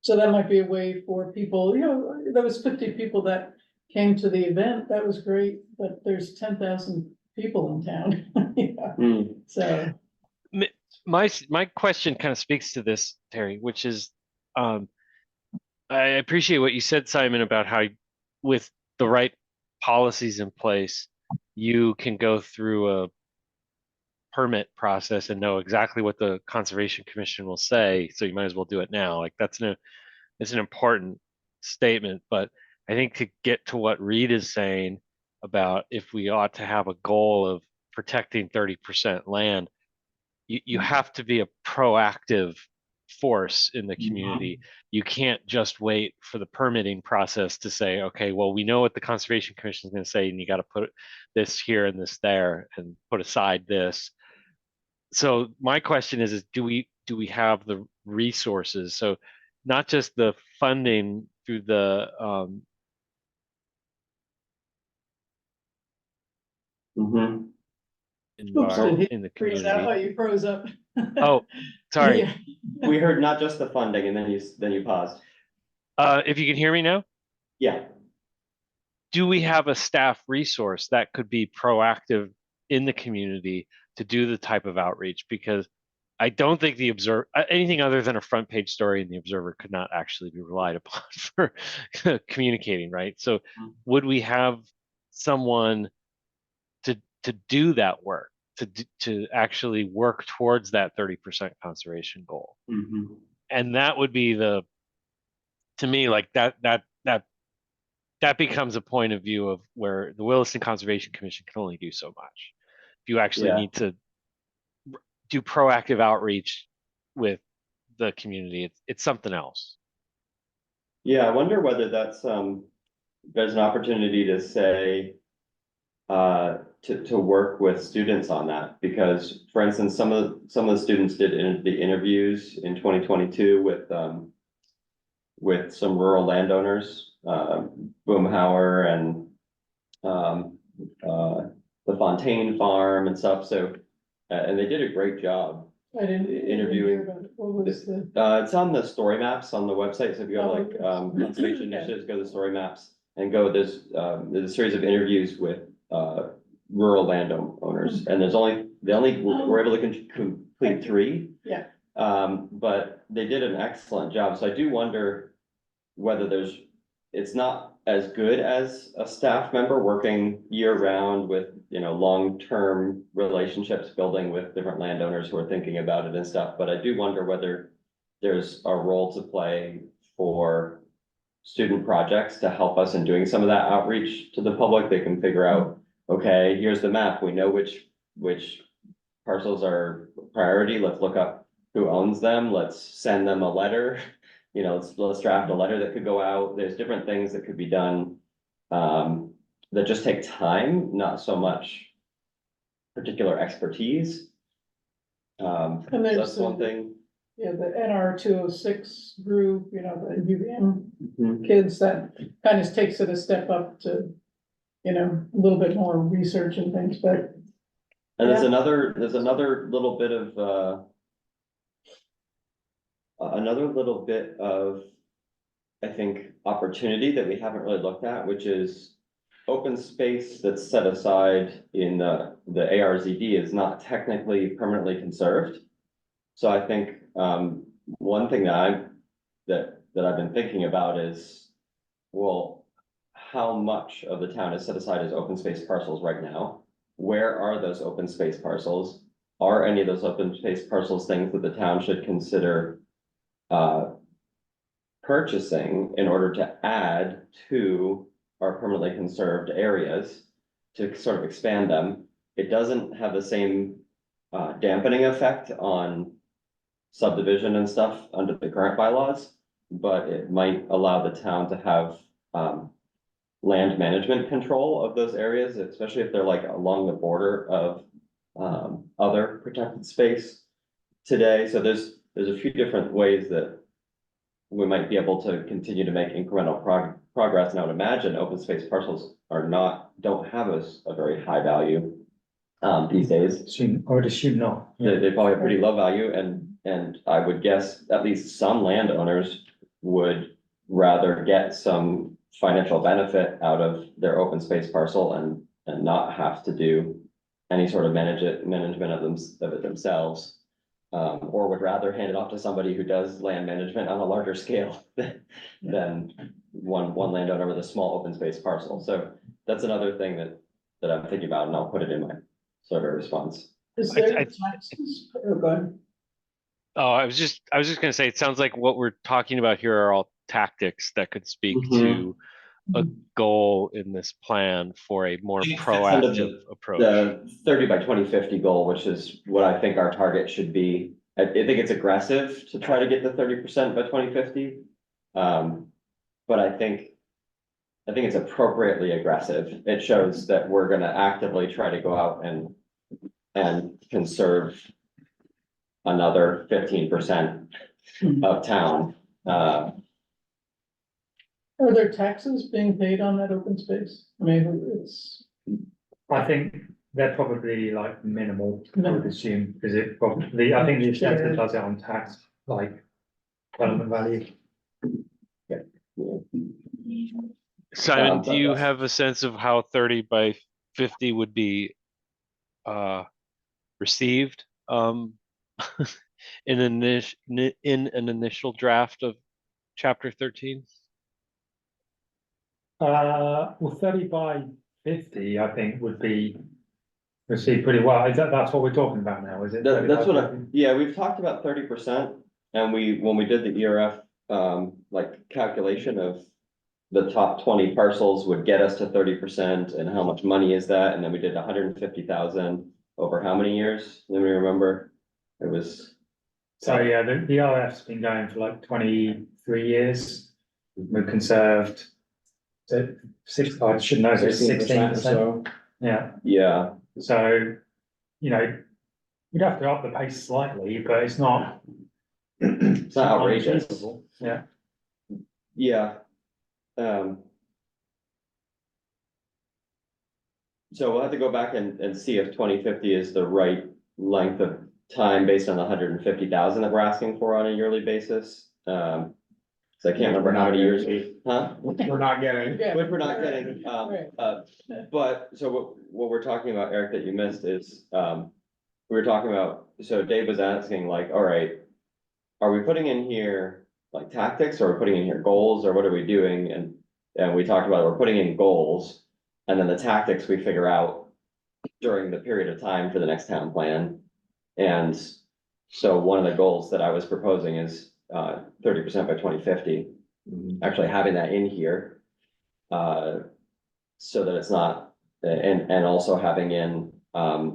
so that might be a way for people, you know, there was 50 people that came to the event, that was great, but there's 10,000 people in town. You know, Mm, so, My question kind of speaks to this, Terry, which is, I appreciate what you said, Simon, about how with the right policies in place, you can go through a permit process and know exactly what the Conservation Commission will say, so you might as well do it now. Like it's an important statement, but I think to get to what Reed is saying about if we ought to have a goal of protecting 30% land, you have to be a proactive force in the community. You can't just wait for the permitting process to say, okay, well, we know what the Conservation Commission is going to say, and you got to put this here and this there and put aside this. So my question is do we have the resources? So not just the funding through the Mhm. Oops, did he in the freeze out? Oh, community. you froze up. Oh, sorry. Yeah. We heard not just the funding and then you paused. If you can hear me now, Yeah, do we have a staff resource that could be proactive in the community to do the type of outreach? Because I don't think the Observer, anything other than a front page story in the Observer could not actually be relied upon for communicating, right? So would we have someone to do that work, to actually work towards that 30% conservation goal? Mhm. And that would be to me, like that becomes a point of view of where the Williston Conservation Commission can only do so much. If you actually Yeah. need to do proactive outreach with the community, it's something else. Yeah, I wonder whether there's an opportunity to say, to work with students on that, because, for instance, some of the students did the interviews in 2022 with some rural landowners, Boomhauer and, the Fontaine Farm and stuff, so, and they did a great job. I didn't Interviewing. hear about it. What was the? It's on the story maps on the website, so if you go to Oh, like, okay. conservation Okay. initiatives, go to the story maps and there's a series of interviews with, rural landowners, and we're able to complete 3. Yeah. But they did an excellent job, so I do wonder whether it's not as good as a staff member working year round with, long-term relationships, building with different landowners who are thinking about it and stuff, but I do wonder whether there's a role to play for student projects to help us in doing some of that outreach to the public. They can figure out, okay, here's the map, we know which parcels are priority, let's look up who owns them, let's send them a letter. Let's draft a letter that could go out. There's different things that could be done, that just take time, not so much particular expertise. And So there's that's one thing. Yeah, the NR 206 group, the UVM Mhm. kids, that kind of takes it a step up to, a little bit more research and things, but. And there's Yeah. another little bit of, I think, opportunity that we haven't really looked at, which is open space that's set aside in the ARZD is not technically permanently conserved. So I think, one thing that I've been thinking about is, well, how much of the town is set aside as open space parcels right now? Where are those open space parcels? Are any of those open space parcels things that the town should consider purchasing in order to add to our permanently conserved areas to sort of expand them? It doesn't have the same dampening effect on subdivision and stuff under the current bylaws, but it might allow the town to have land management control of those areas, especially if they're like along the border of other protected space today. So there's a few different ways that we might be able to continue to make incremental progress. And I would imagine open space parcels don't have a very high value these days. I would assume not. They probably have pretty low value, and I would guess at least some landowners would rather get some financial benefit out of their open space parcel and not have to do any sort of management of it themselves. Or would rather hand it off to somebody who does land management on a larger scale than one landowner with a small open space parcel. So that's another thing that I'm thinking about, and I'll put it in my sort of response. Is there taxes? Oh, go ahead. Oh, I was just gonna say, it sounds like what we're talking about here are all tactics that could speak Mhm. to a goal in this plan for a more I think it fits under proactive approach. The 30 by 2050 goal, which is what I think our target should be. I think it's aggressive to try to get to 30% by 2050. But I think it's appropriately aggressive. It shows that we're gonna actively try to go out and conserve another 15% of town. Are there taxes being paid on that open space? I mean, it's, I think They're probably like minimal, I Minimal. would assume, because it probably, I think the assessor Sure. does it on tax, like development value. Simon, do but you that's- have a sense of how 30 by 50 would be received in an initial draft of chapter 13? Well, 30 by 50, I think would be received pretty well. That's what we're talking about now, is it? 30 That's by what 50? yeah, we've talked about 30%, and when we did the ERF, like calculation of the top 20 parcels would get us to 30%, and how much money is that? And then we did 150,000 over how many years? Let me remember. It was. So yeah, the RF's been going for like 23 years. We've conserved I should know, 16%. or so. Yeah, Yeah, so, you know, we'd have to up the pace slightly, but it's not. it's not outrageous. unachievable. Yeah, Yeah. So we'll have to go back and see if 2050 is the right length of time based on the 150,000 that we're asking for on a yearly basis. So I can't remember how many years huh? We're not getting. Yeah. Which we're not getting, Right. but, so what we're talking about, Eric, that you missed is, we were talking about, so Dave was asking like, all right, are we putting in here like tactics, or are we putting in here goals, or what are we doing? And we talked about, we're putting in goals, and then the tactics we figure out during the period of time for the next town plan. And so one of the goals that I was proposing is 30% by 2050, actually having that in here. So that it's not, and also having in,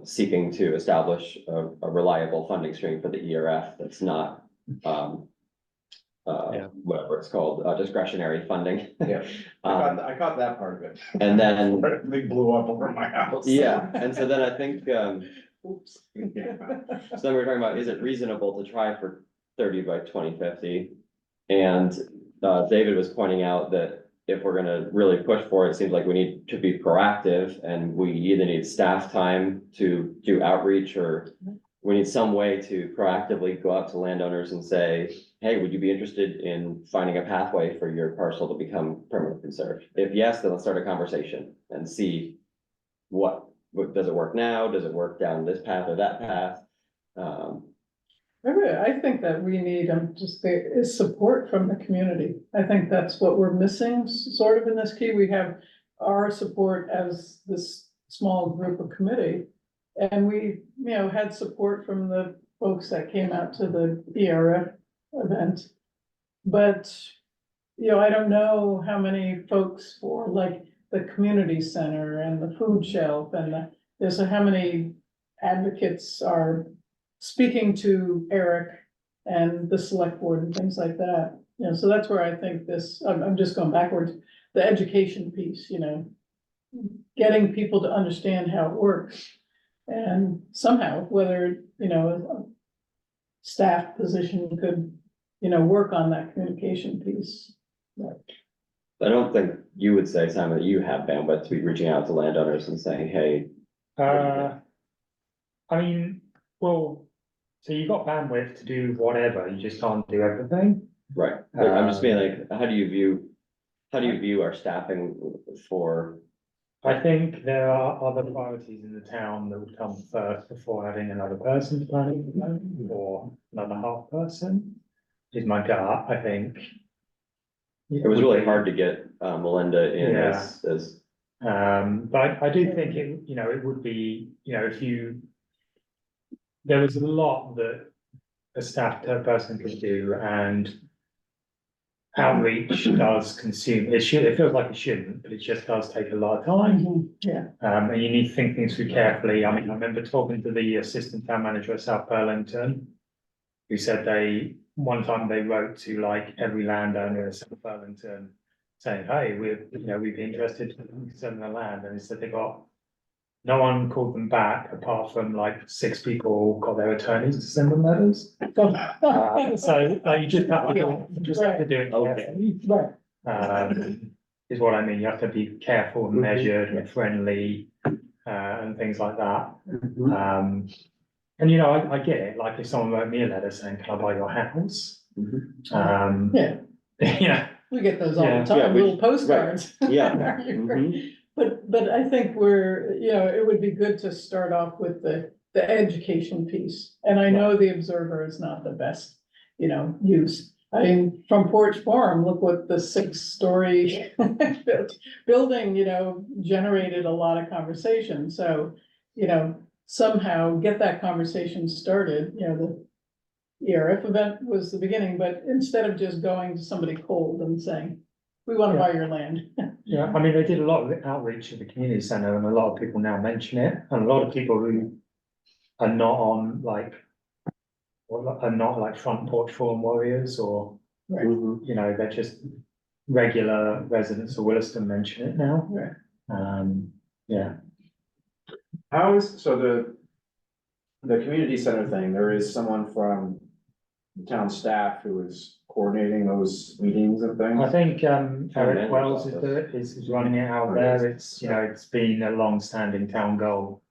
seeking to establish a reliable funding stream for the ERF that's not, Yeah. whatever it's called, discretionary funding. Yeah. I caught that part of it. And then, They blew up over my house. yeah, and so then I think, Oops. so then we're talking about, is it reasonable to try for 30 by 2050? And David was pointing out that if we're gonna really push for it, it seems like we need to be proactive, and we either need staff time to do outreach, or we need some way to proactively go out to landowners and say, hey, would you be interested in finding a pathway for your parcel to become permanently conserved? If yes, then let's start a conversation and see what does it work now? Does it work down this path or that path? I think that we need, there is support from the community. I think that's what we're missing, sort of in this key. We have our support as this small group of committee. And we, had support from the folks that came out to the ERF event. But, I don't know how many folks for like the community center and the food shelf and there's how many advocates are speaking to Eric and the select board and things like that. So that's where I think this, I'm just going backwards, the education piece, getting people to understand how it works. And somehow, whether, a staff position could, work on that communication piece. I don't think you would say, Simon, that you have bandwidth to be reaching out to landowners and saying, hey. I mean, well, so you've got bandwidth to do whatever, you just can't do everything. Right, like, I'm just being like, how do you view our staffing for? I think there are other priorities in the town that would come first before having another person planning, or another half person, is my gut, I think. It was really hard to get Melinda in as. But I do think it, it would be, there was a lot that a staff person could do, and outreach does consume, it feels like it shouldn't, but it just does take a lot of time. Yeah. And you need to think things through carefully. I mean, I remember talking to the assistant town manager at South Burlington, who said one time they wrote to like every landowner in South Burlington saying, hey, we'd be interested in selling the land. And he said no one called them back apart from like 6 people got their attorneys to send them letters. So you just have to do it carefully. Right. Is what I mean. You have to be careful and measured and friendly. and things like that. Mhm. And I get it, like if someone wrote me a letter saying, can I buy your house? Mhm. Yeah, Yeah, we get those all Yeah. the time, Yeah, little postcards. Yeah. Are you Mhm. free? But I think it would be good to start off with the education piece. And I know the Observer is not the best, use. I mean, from Porch Forum, look what the 6-story building, generated a lot of conversation. So, somehow get that conversation started, the ERF event was the beginning, but instead of just going to somebody cold and saying, we want to buy your land. yeah, I mean, they did a lot of outreach at the community centre and a lot of people now mention it, and a lot of people who are not on like, are not like front porch forum warriors or, Right. Mhm. they're just regular residents of Williston mention it now. Right. Yeah, How is, so the community center thing, there is someone from the town staff who is coordinating those meetings and things? I think, Eric manager's Wells office. is running it out Oh, there, yes. it's been a long-standing town goal.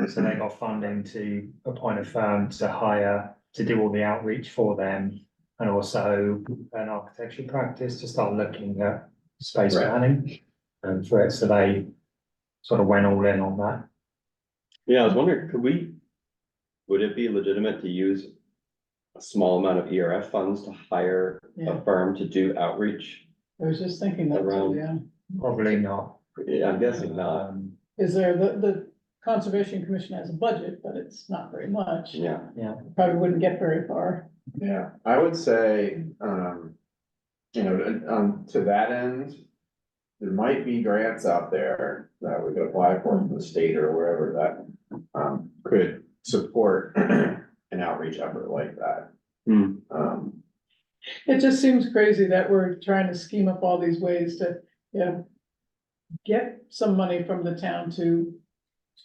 So they got funding to appoint a firm to do all the outreach for them, and also an architecture practice to start looking at space Right. planning. And for it, so they sort of went all in on that. Yeah, I was wondering, would it be legitimate to use a small amount of ERF funds to hire Yeah. a firm to do outreach? I was just thinking that too, yeah. Probably not. Yeah, I'm guessing not. Is there, the Conservation Commission has a budget, but it's not very much. Yeah, Probably wouldn't get very far. Yeah, I would say, to that end, there might be grants out there that we could apply for from the state or wherever that, could support an outreach effort like that. Hmm. It just seems crazy that we're trying to scheme up all these ways to, get some money from the town to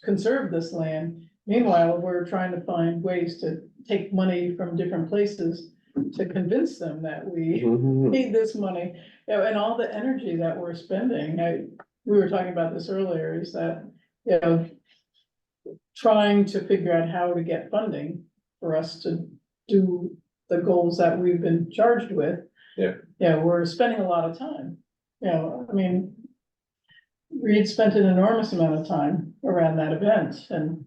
conserve this land. Meanwhile, we're trying to find ways to take money from different places to convince them that we Mhm. need this money. And all the energy that we're spending, we were talking about this earlier, is that, trying to figure out how to get funding for us to do the goals that we've been charged with. Yeah. Yeah, we're spending a lot of time, I mean, Reed spent an enormous amount of time around that event and,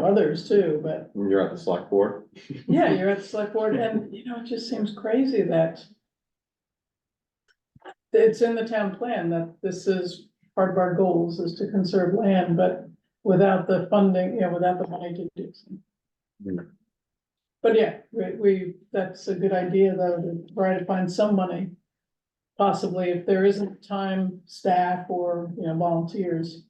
others too, but You're at the select board? yeah, you're at the select board and, it just seems crazy that it's in the town plan that this is part of our goals is to conserve land, but without the funding, without the money to do so. Mm. But yeah, that's a good idea though, to try to find some money. Possibly if there isn't time, staff or, volunteers,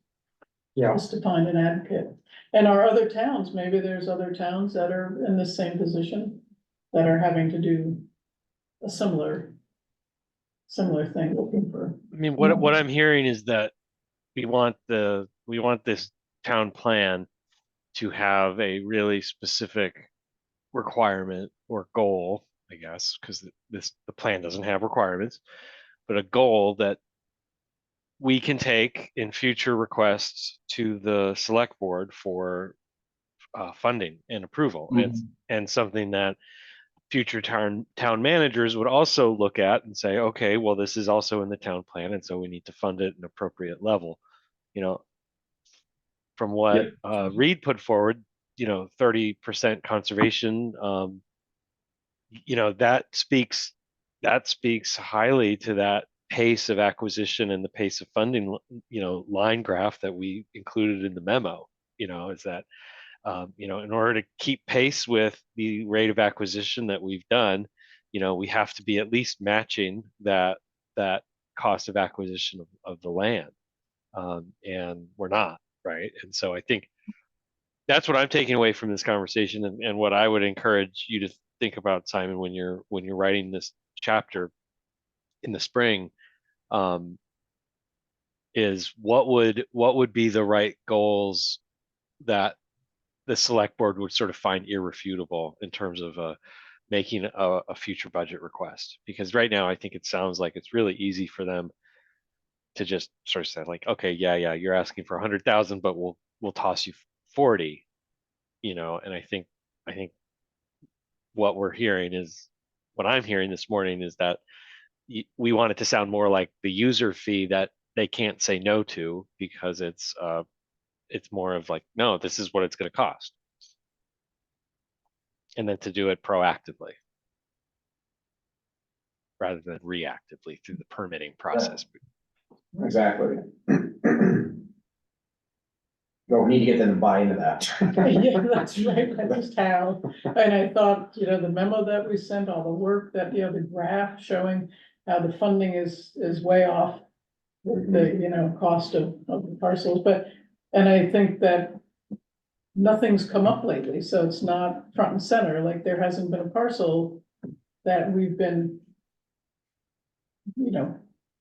Yeah, just to find an advocate. And our other towns, maybe there's other towns that are in the same position that are having to do a similar thing, looking for. I mean, what I'm hearing is that we want this town plan to have a really specific requirement or goal, I guess, because the plan doesn't have requirements, but a goal that we can take in future requests to the select board for funding and approval, and something that future town managers would also look at and say, okay, well, this is also in the town plan, and so we need to fund it at an appropriate level. From what Reed put forward, 30% conservation, that speaks highly to that pace of acquisition and the pace of funding, line graph that we included in the memo. Is that in order to keep pace with the rate of acquisition that we've done, we have to be at least matching that cost of acquisition of the land, and we're not, right? And so I think that's what I'm taking away from this conversation, and what I would encourage you to think about, Simon, when you're writing this chapter in the spring, is what would be the right goals that the select board would sort of find irrefutable in terms of making a future budget request. Because right now I think it sounds like it's really easy for them to just sort of say like, okay, yeah, you're asking for 100,000, but we'll toss you 40, and I think what I'm hearing this morning is that we want it to sound more like the user fee that they can't say no to, because it's more of like, no, this is what it's going to cost. And then to do it proactively rather than reactively through the permitting process. Exactly. But we need to get them to buy into that. Yeah, that's right, that's how, and I thought, the memo that we sent, all the work that, the graph showing how the funding is way off with the, cost of the parcels, and I think that nothing's come up lately, so it's not front and center, like there hasn't been a parcel that we've been, It hasn't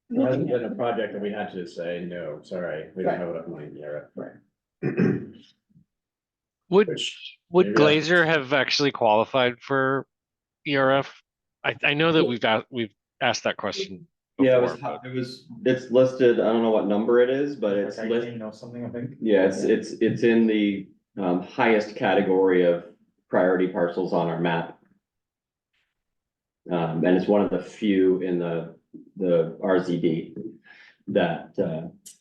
looking been at. a project that we had to say, no, sorry, we don't Right. have enough money here. Right. Would Maybe that's- Glazer have actually qualified for ERF? I know that we've asked that question Yeah, before. it's listed, I don't know what number it is, but it's Like listed. 18 or something, I think. Yeah, it's in the highest category of priority parcels on our map. And it's one of the few in the RZD that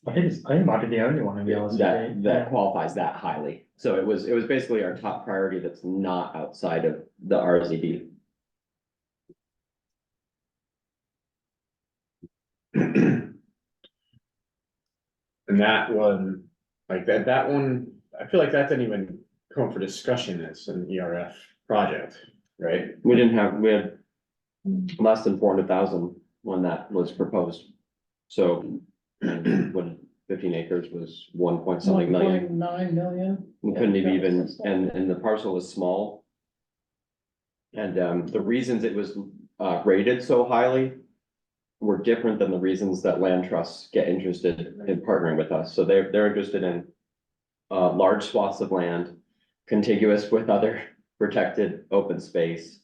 I think it might be the only one in the RZD. that qualifies that highly. So it was basically our top priority that's not outside of the RZD. And that one, like that one, I feel like that didn't even come up for discussion as an ERF project, right? We had less than 400,000 when that was proposed. So when 15 acres was 1 point something million. 1.9 million. We couldn't Yeah, even, that's- and the parcel was small. And the reasons it was rated so highly were different than the reasons that land trusts get interested in partnering with us. So they're interested in large swaths of land, contiguous with other protected open space,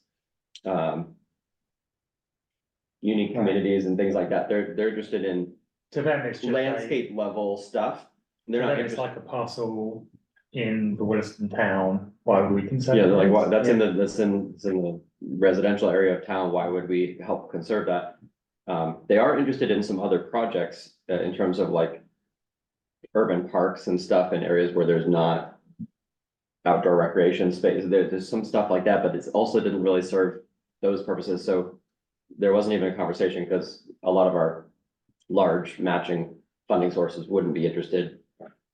unique communities and things like that. They're interested in To them, it's just landscape level stuff. They're To not them, it's interested. like a parcel in the Williston town. Why would we consider? Yeah, they're like, what, that's in the residential area of town, why would we help conserve that? They are interested in some other projects, in terms of like urban parks and stuff in areas where there's not outdoor recreation space, there's some stuff like that, but it also didn't really serve those purposes, so there wasn't even a conversation, because a lot of our large matching funding sources wouldn't be interested.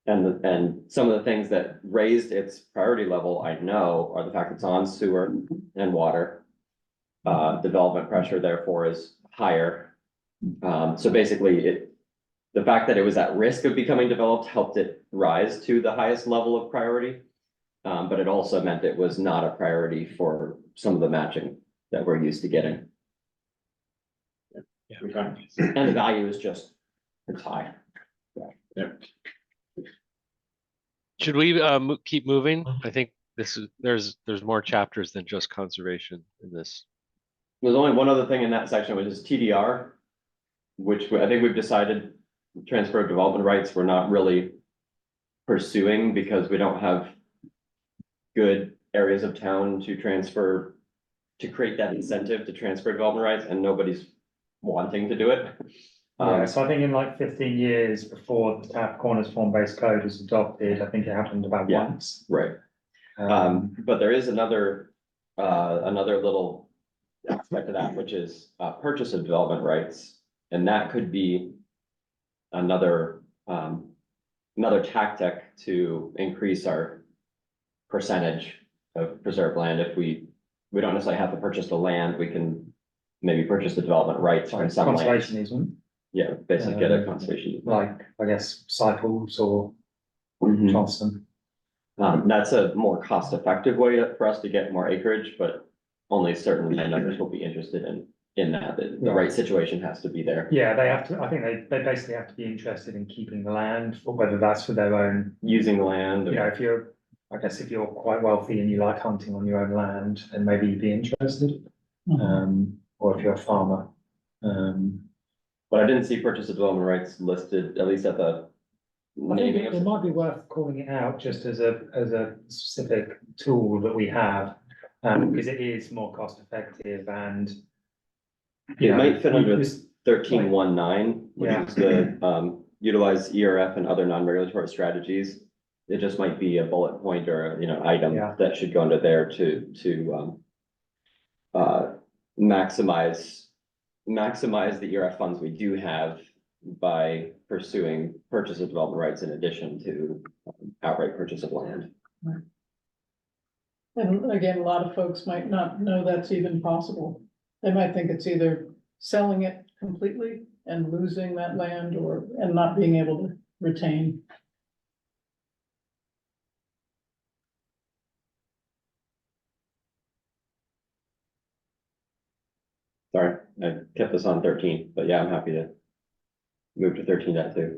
And some of the things that raised its priority level, I know, are the fact it's on sewer and water. Development pressure therefore is higher. So basically the fact that it was at risk of becoming developed helped it rise to the highest level of priority. But it also meant it was not a priority for some of the matching that we're used to getting. Okay. And the value is just, it's high. Should we keep moving? I think there's more chapters than just conservation in this. There's only one other thing in that section, which is TDR, which I think we've decided transfer of development rights we're not really pursuing, because we don't have good areas of town to transfer, to create that incentive to transfer development rights, and nobody's wanting to do it. Yeah, so I think in like 15 years before the Tap Corners form-based code was adopted, I think it happened about Yeah. once. Right. But there is another little aspect of that, which is purchase of development rights. And that could be another tactic to increase our percentage of preserved land. If we don't necessarily have to purchase the land, we can maybe purchase the development rights from some land. Conservation easement, Yeah, basically get a conservation. like, I guess, Cycles or Mhm. Johnston. That's a more cost-effective way for us to get more acreage, but only certain landowners will be interested in that. The right situation has to be there. Yeah, they have to, I think they basically have to be interested in keeping the land, or whether that's for their own, Using the land. you know, if you're quite wealthy and you like hunting on your own land, then maybe you'd be interested. Or if you're a farmer. But I didn't see purchase of development rights listed, at least at the I think naming it of, might be worth calling it out just as a specific tool that we have, because it is more cost effective and. it might fit under this- 1319, which Yeah. is the, utilize ERF and other non-regulatory strategies. It just might be a bullet point or, item Yeah. that should go under there to maximize the ERF funds we do have by pursuing purchase of development rights in addition to outright purchase of land. And again, a lot of folks might not know that's even possible. They might think it's either selling it completely and losing that land and not being able to retain. Sorry, I kept this on 13, but yeah, I'm happy to move to 13.2.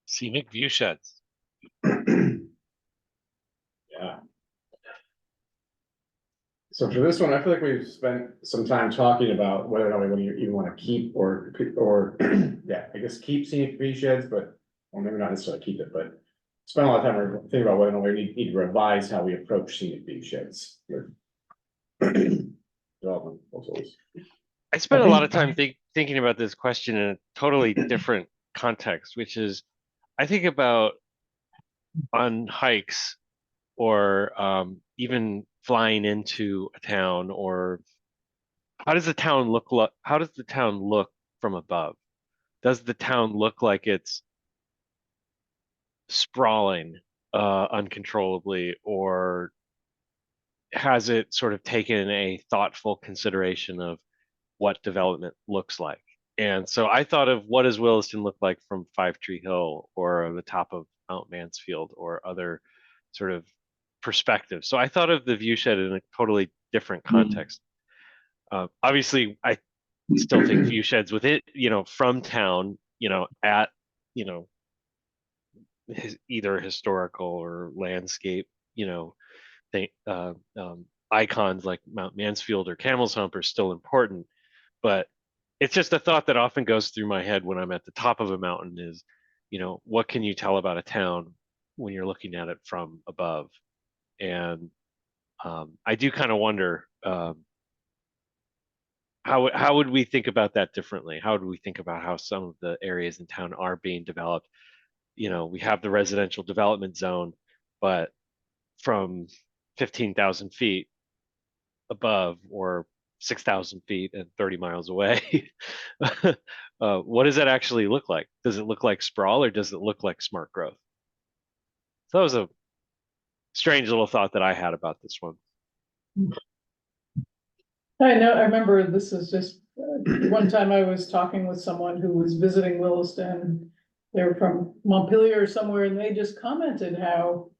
Scenic view sheds. Yeah. So for this one, I feel like we've spent some time talking about whether or not we even want to keep or, yeah, I guess keep scenic view sheds, but, well, maybe not necessarily keep it, but spend a lot of time thinking about whether or not we need to revise how we approach scenic view sheds. with Development proposals. I spent a think- lot of time thinking about this question in a totally different context, which is I think about on hikes or even flying into a town, or how does the town look from above? Does the town look like it's sprawling uncontrollably, or has it sort of taken a thoughtful consideration of what development looks like? And so I thought of what does Williston look like from Five Tree Hill or the top of Mount Mansfield or other sort of perspectives. So I thought of the view shed in a totally different context. Obviously, I still think view sheds with it, from town, at, either historical or landscape, icons like Mount Mansfield or Camel's Hump are still important, but it's just a thought that often goes through my head when I'm at the top of a mountain is, what can you tell about a town when you're looking at it from above? And I do kind of wonder, how would we think about that differently? How would we think about how some of the areas in town are being developed? We have the residential development zone, but from 15,000 feet above or 6,000 feet and 30 miles away, what does that actually look like? Does it look like sprawl or does it look like smart growth? So that was a strange little thought that I had about this one. I know, I remember this is just, one time I was talking with someone who was visiting Williston. They were from Montpelier or somewhere, and they just commented how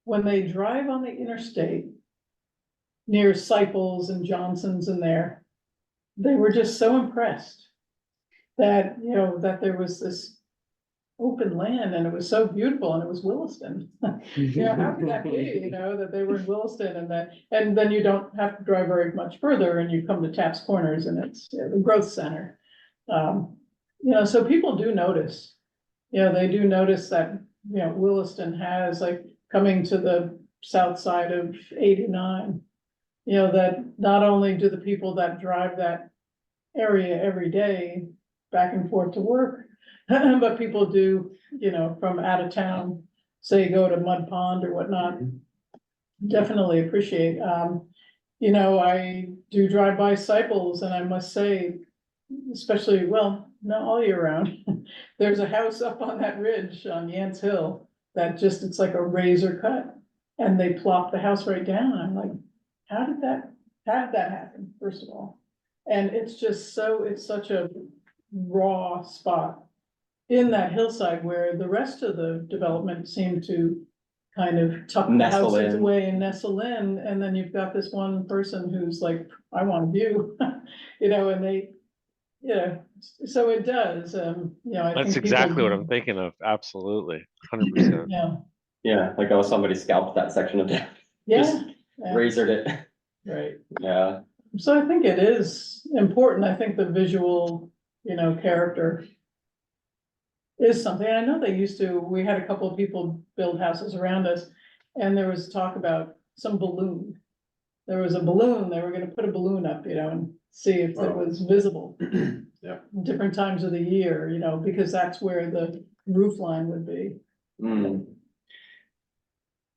when they drive on the interstate near Cyples and Johnson's in there, they were just so impressed that, that there was this open land and it was so beautiful and it was Williston. How could that be, that they were in Williston and then you don't have to drive very much further and you come to Taps Corners and it's the growth center. So people do notice, they do notice that, Williston has like coming to the south side of 89, that not only do the people that drive that area every day back and forth to work, but people do, from out of town, say go to Mud Pond or whatnot, definitely appreciate. I do drive by Cyples and I must say, especially, well, not all year round, there's a house up on that ridge on Yance Hill that it's like a razor cut and they plop the house right down. I'm like, how did that happen, first of all? And it's such a raw spot in that hillside where the rest of the development seemed to kind of tuck the Nestle houses in. away and nestle in, and then you've got this one person who's like, I want a view, and they, so it does, I That's think people exactly what do- I'm thinking of. Absolutely. 100%. Yeah, Yeah, like somebody scalped that section of it, yeah, yeah, razored it. right. Yeah, So I think it is important. I think the visual, character is something. I know they used to, we had a couple of people build houses around us, and there was talk about some balloon. There was a balloon, they were gonna put a balloon up, and see if it Oh. was visible. Yep. Different times of the year, because that's where the roof line would be. Hmm.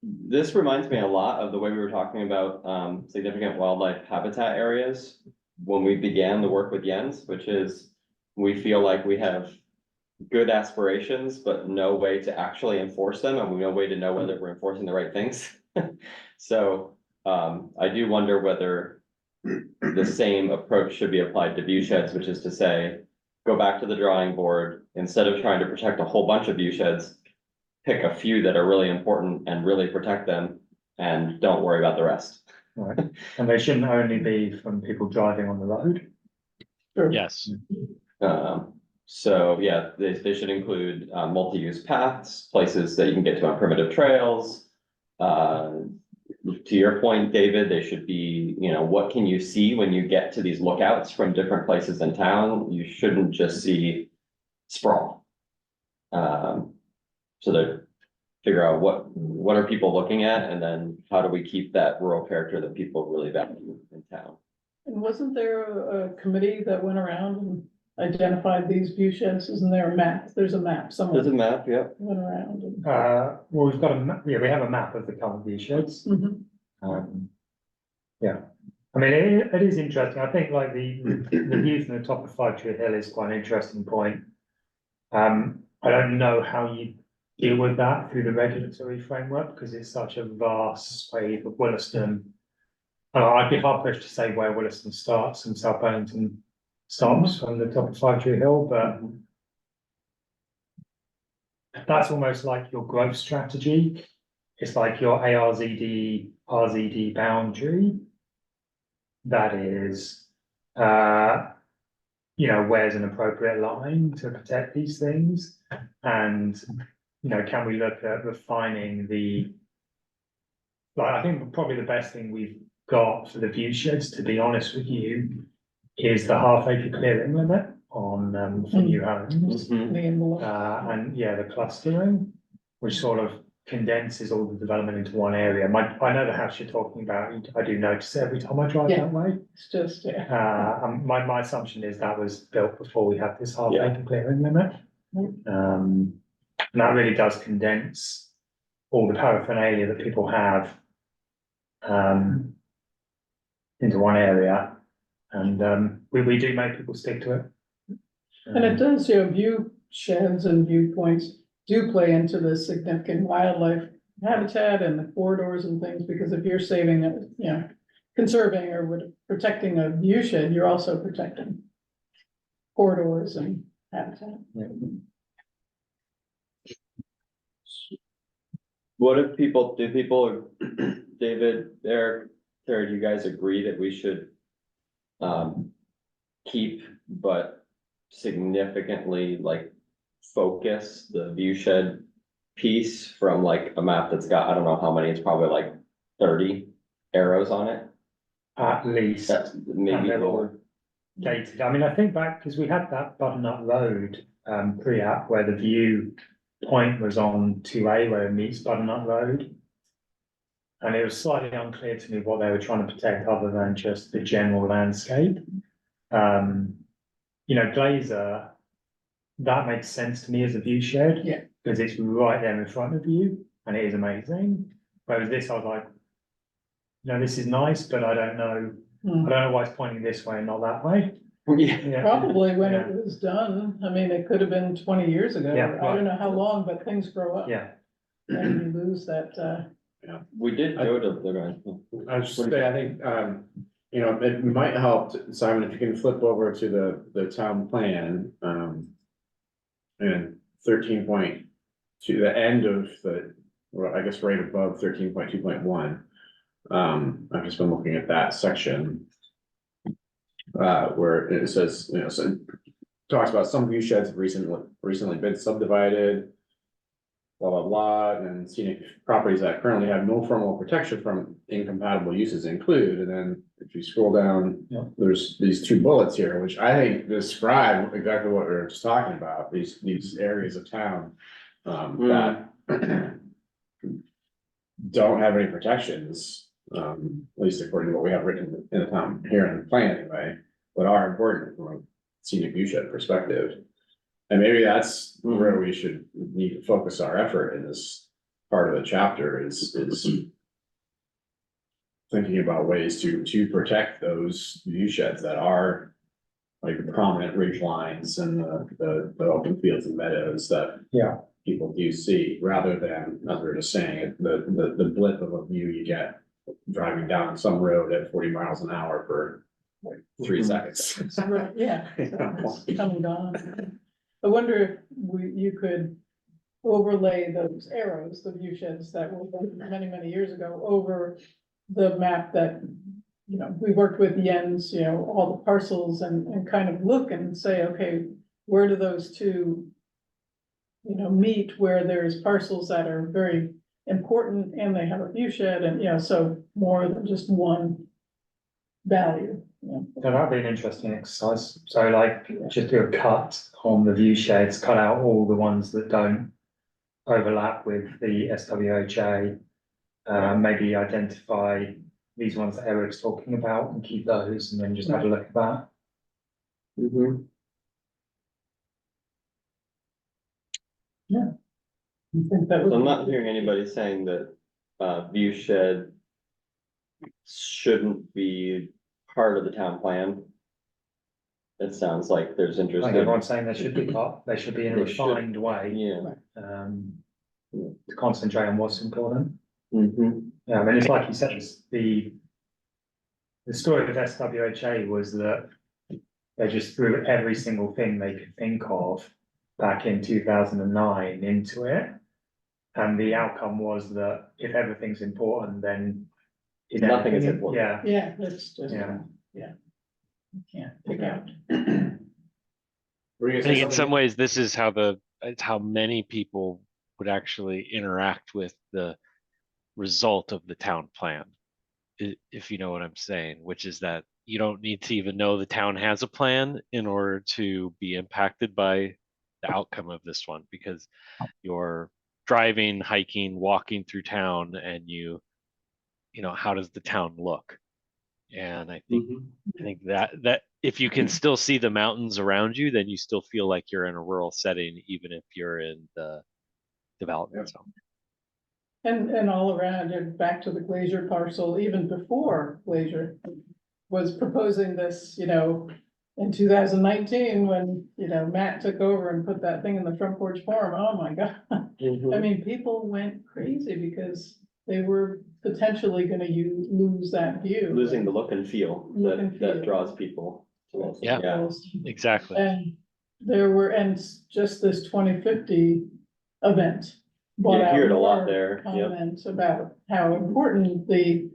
This reminds me a lot of the way we were talking about significant wildlife habitat areas when we began the work with Jens, which is we feel like we have good aspirations, but no way to actually enforce them, and we no way to know whether we're enforcing the right things. So I do wonder whether the same approach should be applied to view sheds, which is to say, go back to the drawing board, instead of trying to protect a whole bunch of view sheds, pick a few that are really important and really protect them, and don't worry about the rest. Right, and they shouldn't only be from people driving on the road. Sure. Yes. So yeah, they should include multi-use paths, places that you can get to on primitive trails. To your point, David, they should be, what can you see when you get to these lookouts from different places in town? You shouldn't just see sprawl. So they figure out what are people looking at, and then how do we keep that rural character that people really value in town? And wasn't there a committee that went around and identified these view sheds? Isn't there a map? There's a map somewhere. There's a map, yeah. Went around and. Well, we've got we have a map of the current view sheds. Mhm. Yeah, I mean, it is interesting. I think like the view from the top of Five Tree Hill is quite an interesting point. I don't know how you deal with that through the regulatory framework, because it's such a vast swathe of Williston. I'd be hard pushed to say where Williston starts and South Burlington stops from the top of Five Tree Hill, but that's almost like your growth strategy. It's like your ARZD, RZD boundary. That is, where's an appropriate line to protect these things? And, can we look at refining I think probably the best thing we've got for the view sheds, to be honest with you, is the half-acre clearing limit on for new homes. Mhm. The envelope. And yeah, the clustering, which sort of condenses all the development into one area. I know the house you're talking about, I do notice it every time I drive Yeah. that way. It's just, yeah. My assumption is that was built before we had this half Yeah. acre clearing limit. And that really does condense all the paraphernalia that people have into one area, and we do make people stick to it. And it does, view sheds and viewpoints do play into the significant wildlife habitat and the corridors and things, because if you're saving it, conserving or protecting a view shed, you're also protecting corridors and habitat. What if do people, David, Eric, Sarah, do you guys agree that we should keep but significantly focus the view shed piece from a map that's got, I don't know how many, it's probably 30 arrows on it? At least. That's maybe they're all more. gated. I mean, I think back, because we had that Butternut Road pre-app where the view point was on 2A where it meets Butternut Road. And it was slightly unclear to me what they were trying to protect other than just the general landscape. Glazer, that makes sense to me as a view shed. Yeah. Because it's right there in front of you and it is amazing. Whereas this, I was like, this is nice, but I don't know why it's pointing this way and not that way. Yeah. Probably when Yeah. it was done, I mean, it could have been 20 years ago. Yeah, I don't know how long, but things grow up. Yeah. And you lose that, We did go to the. I was just say, I think, it might help, Simon, if you can flip over to the town plan, and 13.2, the end of I guess right above 13.2.1. I've just been looking at that section. Where it says, so talks about some view sheds have recently been subdivided. Blah, blah, blah, and scenic properties that currently have no formal protection from incompatible uses include, and then if you scroll down, Yeah. there's these two bullets here, which I think describe exactly what we were just talking about, these areas of town. That don't have any protections, at least according to what we have written in the town here in the plan anyway, but are important from a scenic viewshed perspective. And maybe that's where we should need to focus our effort in this part of the chapter is thinking about ways to protect those view sheds that are like prominent ridge lines and the open fields and meadows that Yeah. people do see, rather than, as we were just saying, the blip of a view you get driving down some road at 40 miles an hour for like 3 seconds. Right, yeah, so it's come and gone. I wonder if you could overlay those arrows, the view sheds that were many, many years ago over the map that, you know, we worked with Jens, you know, all the parcels and kind of look and say, okay, where do those two, you know, meet where there's parcels that are very important and they have a view shed and, you know, so more than just one value, you know. So that'd be an interesting exercise. So like, just do a cut on the view sheds, cut out all the ones that don't overlap with the SWHA. Maybe identify these ones that Eric's talking about and keep those and then just have a look at that. I think that So I'm would not be- hearing anybody saying that, view shed shouldn't be part of the town plan. It sounds like there's interest Like in, everyone's saying they should be cut, they should be in a They should. refined way, yeah. to concentrate on what's important. Mhm. Yeah, I mean, it's like you said, it's the story of SWHA was that they just threw every single thing they could think of back in 2009 into it. And the outcome was that if everything's important, then Nothing is important. Yeah, Yeah, that's just, Yeah. you can't pick out. Were you I gonna say think in some something? ways, this is it's how many people would actually interact with the result of the town plan. If you know what I'm saying, which is that you don't need to even know the town has a plan in order to be impacted by the outcome of this one, because you're driving, hiking, walking through town and you know, how does the town look? And I think that if you can still see the mountains around you, then you still feel like you're in a rural setting, even if you're in the development zone. And all around and back to the Glacier parcel, even before Glacier was proposing this, you know, in 2019, when, you know, Matt took over and put that thing in the front porch forum, oh my God. I mean, people went crazy because they were potentially gonna lose that view. Losing the look and feel Look and that feel. draws people. to us. Yeah. Exactly. And there were, and just this 2050 event. brought You hear out it a lot more there, yep. Comments about how important the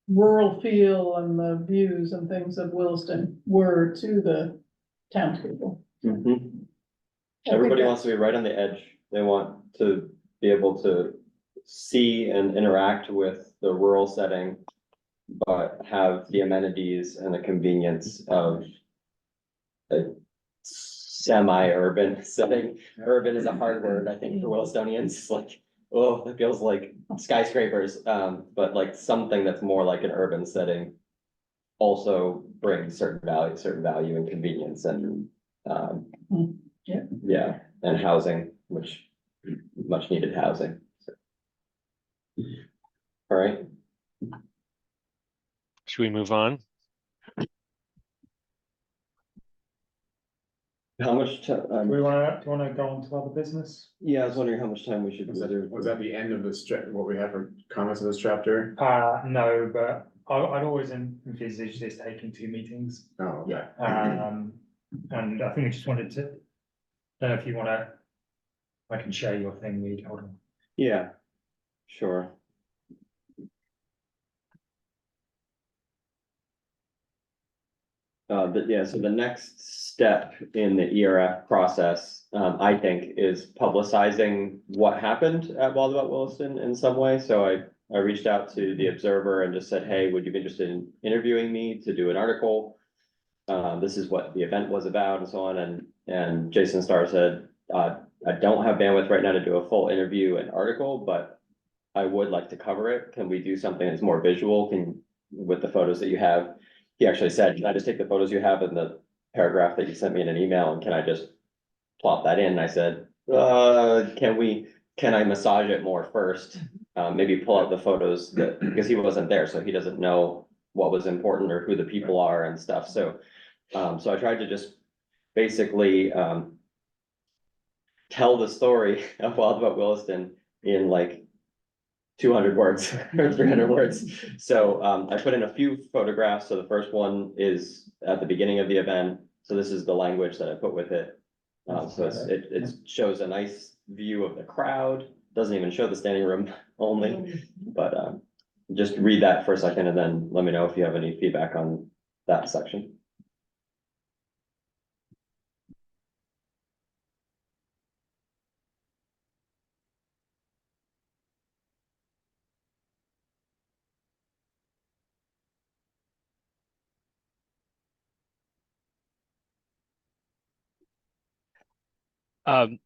rural feel and the views and things of Williston were to the townspeople. Mhm. I think Everybody that- wants to be right on the edge. They want to be able to see and interact with the rural setting, but have the amenities and the convenience of a semi-urban setting. Urban is a hard word, I think, for Willistonians, like, oh, it feels like skyscrapers, but like something that's more like an urban setting also brings certain value and convenience and, Yeah. yeah, and housing, which much needed housing. So. All right, Should we move on? how much, do you wanna go on to other business? yeah, I was wondering how much time we should Was reserve. that the end of this, what we have for comments of this chapter? No, but I'd always envisage this taking 2 meetings. Oh, okay. And I think I just wanted to, don't know if you wanna, I can share your thing, Reed, hold on. Yeah, sure. But yeah, so the next step in the ERF process, I think, is publicizing what happened at Waldabout Williston in some way. So I reached out to the Observer and just said, hey, would you be interested in interviewing me to do an article? This is what the event was about and so on. And Jason Starr said, I don't have bandwidth right now to do a full interview and article, but I would like to cover it. Can we do something that's more visual? With the photos that you have? He actually said, can I just take the photos you have in the paragraph that you sent me in an email and can I just plop that in? And I said, can I massage it more first? Maybe pull out the photos because he wasn't there, so he doesn't know what was important or who the people are and stuff. So I tried to just basically tell the story of Wild About Williston in like 200 words or 300 words. So I put in a few photographs. So the first one is at the beginning of the event. So this is the language that I put with it. So it shows a nice view of the crowd. Doesn't even show the standing room only, but just read that for a second and then let me know if you have any feedback on that section.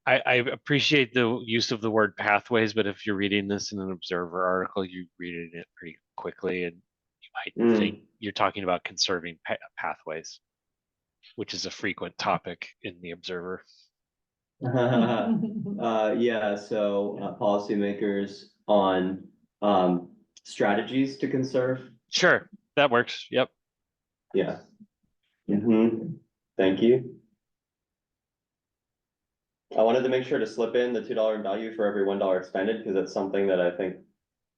I appreciate the use of the word pathways, but if you're reading this in an Observer article, you're reading it pretty quickly and you might think you're talking about conserving pathways, which is a frequent topic in the Observer. Yeah, so policymakers on strategies to conserve. Sure, that works. Yep. Yeah. Thank you. I wanted to make sure to slip in the $2 in value for every $1 expended, because that's something that I think,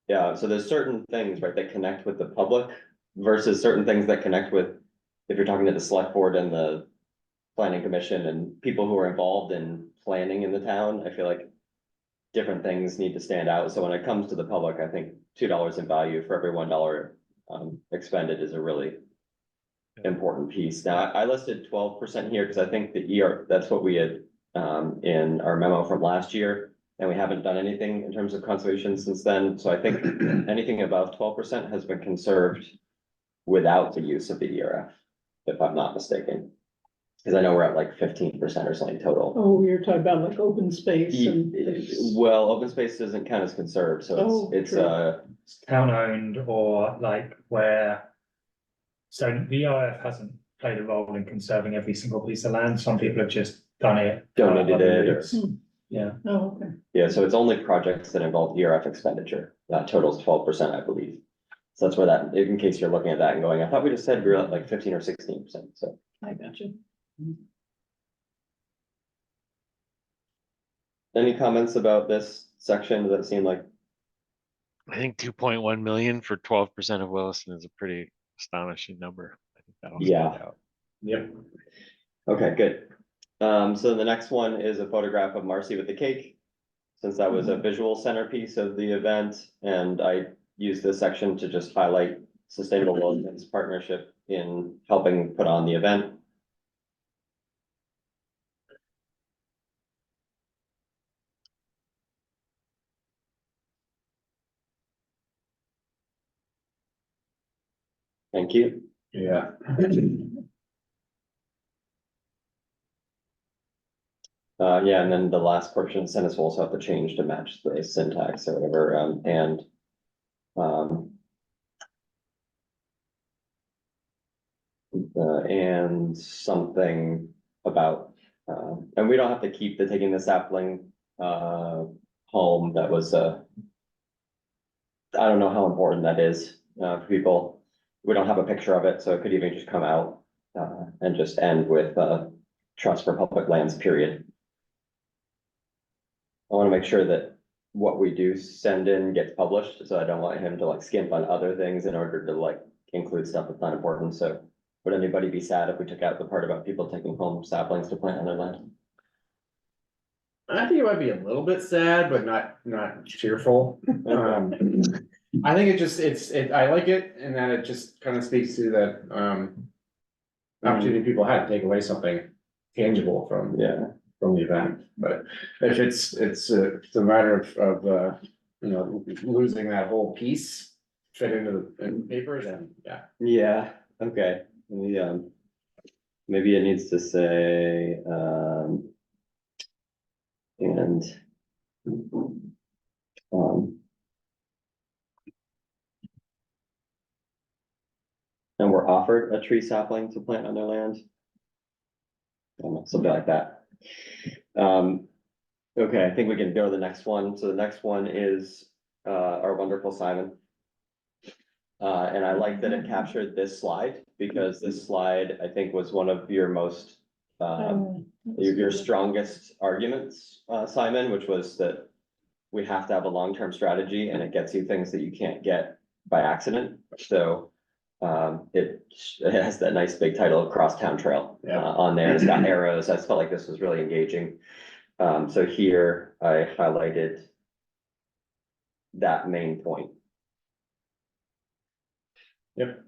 yeah, so there's certain things, right, that connect with the public versus certain things that connect with, if you're talking to the select board and the planning commission and people who are involved in planning in the town, I feel like different things need to stand out. So when it comes to the public, I think $2 in value for every $1 expended is a really important piece. Now, I listed 12% here because I think the that's what we had in our memo from last year, and we haven't done anything in terms of conservation since then. So I think anything above 12% has been conserved without the use of the ERF, if I'm not mistaken. Because I know we're at like 15% or something total. Oh, you're talking about like open space and things. Well, open space doesn't count as conserved, so it's town owned or like where. So the ERF hasn't played a role in conserving every single piece of land. Some people have just done it. Donated it or. Yeah. Oh, okay. Yeah, so it's only projects that involve ERF expenditure. That totals 12%, I believe. So that's where that, in case you're looking at that and going, I thought we just said we were at like 15 or 16%, so. I got you. Any comments about this section? Does that seem like? I think 2.1 million for 12% of Williston is a pretty astonishing number. I think that'll stand out. Yep. Okay, good. So the next one is a photograph of Marcy with the cake, since that was a visual centerpiece of the event, and I used this section to just highlight Sustainable Williston's partnership in helping put on the event. Thank you. Yeah. Yeah, and then the last portion of the sentence will also have to change to match the syntax or whatever, and something about, and we don't have to keep the taking the sapling, home. That was, I don't know how important that is, for people. We don't have a picture of it, so it could even just come out, and just end with, trust for public lands, period. I want to make sure that what we do send in gets published, so I don't want him to like skimp on other things in order to like include stuff that's not important. So would anybody be sad if we took out the part about people taking home saplings to plant on their land? I think it might be a little bit sad, but not cheerful. I think I like it in that it just kind of speaks to that, opportunity people had to take away something tangible from the event. But if it's a matter of you know, losing that whole piece fit into the paper, then, yeah. Yeah, okay, maybe it needs to say, and. Um. And we're offered a tree sapling to plant on their land. Something like that. Okay, I think we can go to the next one. So the next one is our wonderful Simon. And I like that it captured this slide, because this slide, I think, was one of your most your strongest arguments, Simon, which was that we have to have a long-term strategy, and it gets you things that you can't get by accident. So it has that nice big title, Crosstown Trail, on there. It's got arrows. I felt like this was really engaging. So here I highlighted that main point. Yep.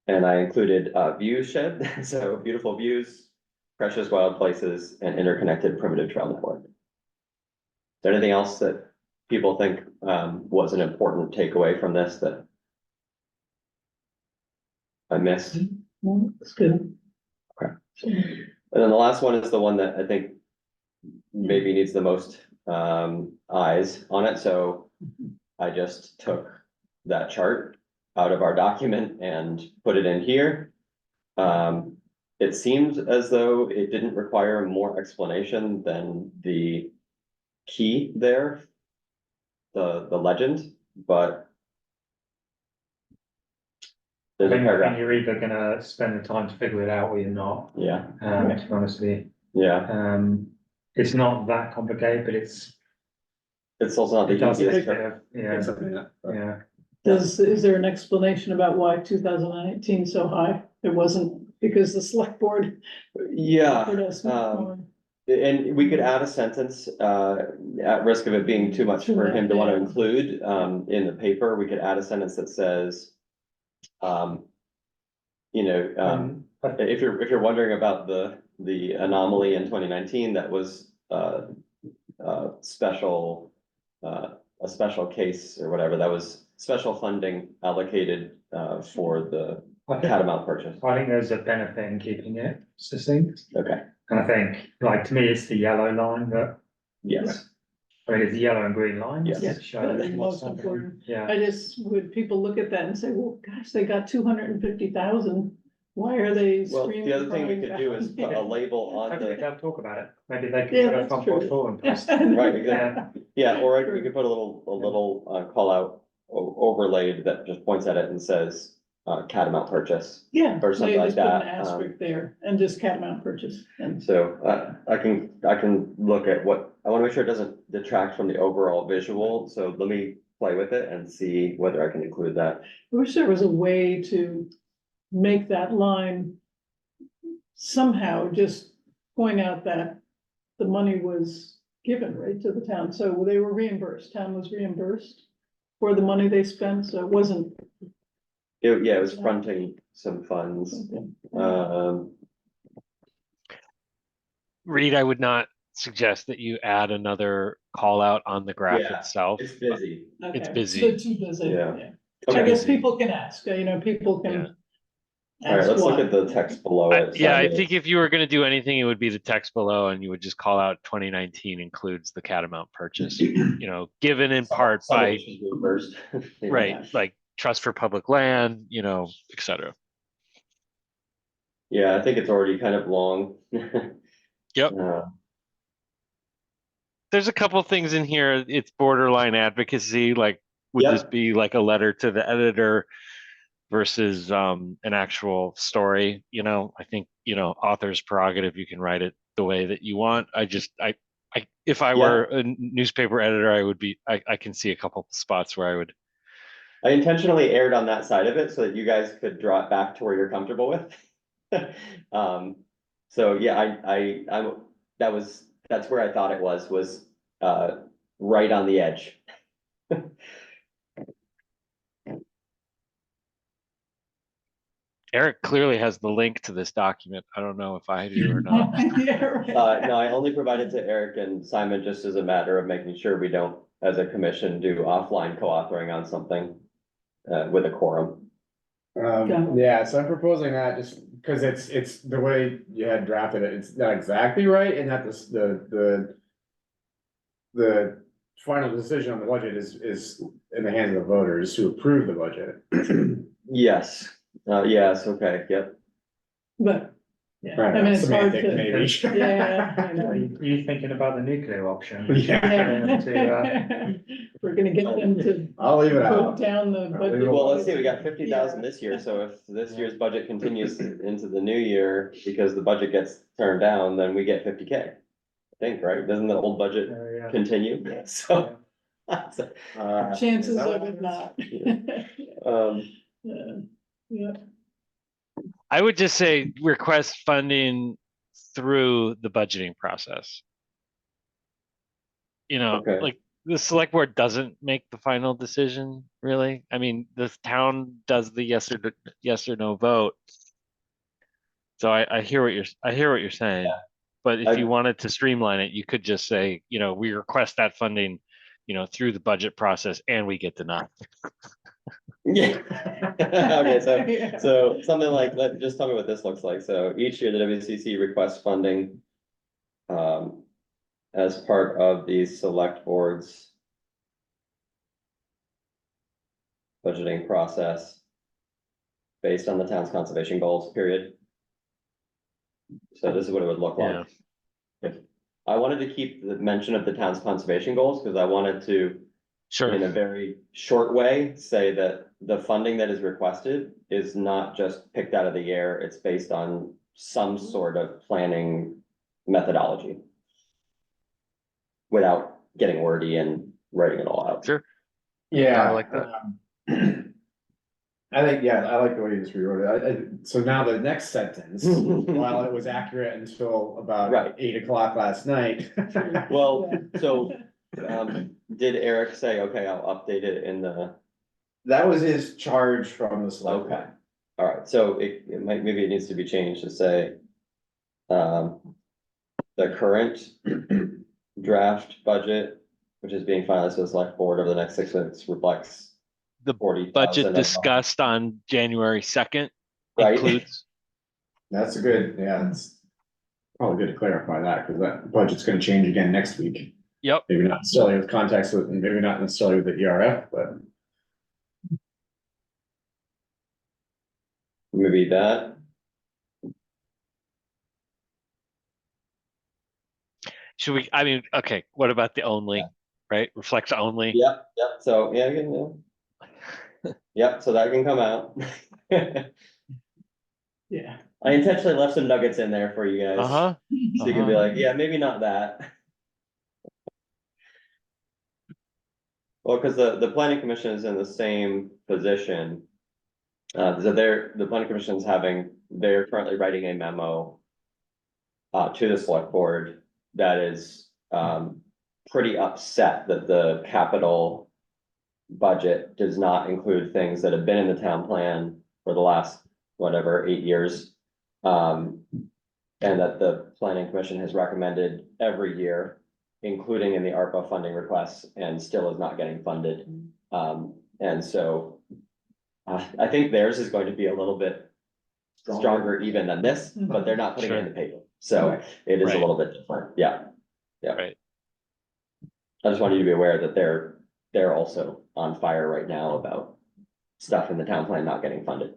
And I included view shed, so beautiful views, precious wild places, and interconnected primitive trail network. Is there anything else that people think was an important takeaway from this that I missed? No, it's good. Okay. And then the last one is the one that I think maybe needs the most eyes on it. So I just took that chart out of our document and put it in here. It seems as though it didn't require more explanation than the key there, the legend, but I there's a think paragraph. you're either gonna spend the time to figure it out or you're not, Yeah, to be honest with you. yeah. It's not that complicated, but It's also not it the does take a easiest. bit of, It's something that- yeah. Is there an explanation about why 2019 so high? It wasn't because the select board. Yeah, offered us more. and we could add a sentence, at risk of it being too much for him to want to include, in the paper, we could add a sentence that says, you know, if you're wondering about the anomaly in 2019, that was, special, a special case or whatever, that was special funding allocated, for the catamount purchase. I think there's a benefit in keeping it succinct. Okay, And I think, like, to me, it's the yellow line that, yes, I mean, it's the yellow and green line. Yes. that show That's what's most happening. important. Yeah, I just, would people look at that and say, well, gosh, they got 250,000. Why are they well, screaming? the other thing we crying could do is down? put a label on hopefully the, they'll talk about it. Maybe they Yeah, can put a that's front true. porch forum post. right, exactly. Yeah, Yeah, or True. we could put a little call out overlaid that just points at it and says, catamount purchase. Yeah, Or something maybe like just put an that, asterisk there and just catamount purchase. And So, I can look at what, I wanna make sure it doesn't detract from the overall visual, so let me play with it and see whether I can include that. I wish there was a way to make that line somehow just point out that the money was given right to the town. So they were reimbursed, town was reimbursed for the money they spent, so it wasn't. Yeah, it was fronting some funds, Reed, I would not suggest that you add another call out on the graph Yeah, itself. it's busy. It's Okay, busy. so too busy, Yeah. yeah. Okay. I guess people can ask, people Yeah. can. Alright, ask let's look why. at the text below it. Yeah, I Simon. think if you were gonna do anything, it would be the text below and you would just call out 2019 includes the catamount purchase, given in part Some of by, it should go first. Yeah. right, like trust for public land, et cetera. Yeah, I think it's already kind of long. Yep. There's a couple things in here. It's borderline advocacy, like would this Yep. be like a letter to the editor versus an actual story? I think, author's prerogative, you can write it the way that you want. If I were a newspaper editor, I can see a couple spots where I would. I intentionally erred on that side of it so that you guys could draw it back to where you're comfortable with. So yeah, that's where I thought it was right on the edge. Eric clearly has the link to this document. I don't know if I do or not. Yeah, right. No, I only provided to Eric and Simon just as a matter of making sure we don't, as a commission, do offline co-authoring on something with a quorum. Yeah, so I'm proposing that just because it's the way you had drafted it, it's not exactly right, and that the final decision on the budget is in the hands of the voters to approve the budget. Yes, yes, okay, yep. But, yeah, Right, I mean, it's hard semantic to. maybe. Yeah, I know. Are you thinking about the nuclear option? Yeah. We're gonna get them to I'll leave it vote out. down the I'll leave it budget. Well, let's see, we got 50,000 this year, so if this year's budget continues into the new year, because the budget gets turned down, then we get 50K. I think, right? Doesn't the old budget Yeah. continue? So. Chances Is that of what it not. Yeah. I would just say request funding through the budgeting process. You know, Okay. like the select board doesn't make the final decision, really. I mean, the town does the yes or no vote. So I hear what you're saying. Yeah. But if I- you wanted to streamline it, you could just say, you know, we request that funding, you know, through the budget process and we get denied. Yeah. Okay, Yeah. so something like, just tell me what this looks like. So each year the WCC requests funding as part of the select board's budgeting process based on the town's conservation goals, period. So this is what it would look like. If I wanted to keep the mention of the town's conservation goals, because I wanted to, Sure. in a very short way, say that the funding that is requested is not just picked out of the air, it's based on some sort of planning methodology. Without getting wordy and writing it all out. Sure. Yeah. I like that. I think, yeah, I like the way you just rewrote it. So now the next sentence, while it was accurate until about Right. 8 o'clock last night. Well, Yeah. so, did Eric say, okay, I'll update it in the, That was his charge from the select. okay, all right, so it might, maybe it needs to be changed to say. The current draft budget, which is being finalized with the select board over the next 6 months, reflects The 40,000 budget of- discussed on January 2nd Right. includes. That's a good, yeah, it's probably good to clarify that, because that budget's gonna change again next week. Yep. Maybe not necessarily with context with, and maybe not necessarily with the ERF, but. Maybe that, Should we, I mean, okay, what about the only, right? Reflects only. yep, so, yeah, again, yeah. Yep, so that can come out. Yeah. I intentionally left some nuggets in there for you guys. Uh-huh. So you can be like, yeah, maybe not that. Well, because the planning commission is in the same position. So the planning commission is they're currently writing a memo. To the select board that is pretty upset that the capital budget does not include things that have been in the town plan for the last, whatever, 8 years. And that the planning commission has recommended every year, including in the ARPA funding requests, and still is not getting funded. And so I think theirs is going to be a little bit stronger even than this, but they're not putting it in the paper. So it is a Right. little bit different. Yeah. Right. I just want you to be aware that they're also on fire right now about stuff in the town plan not getting funded.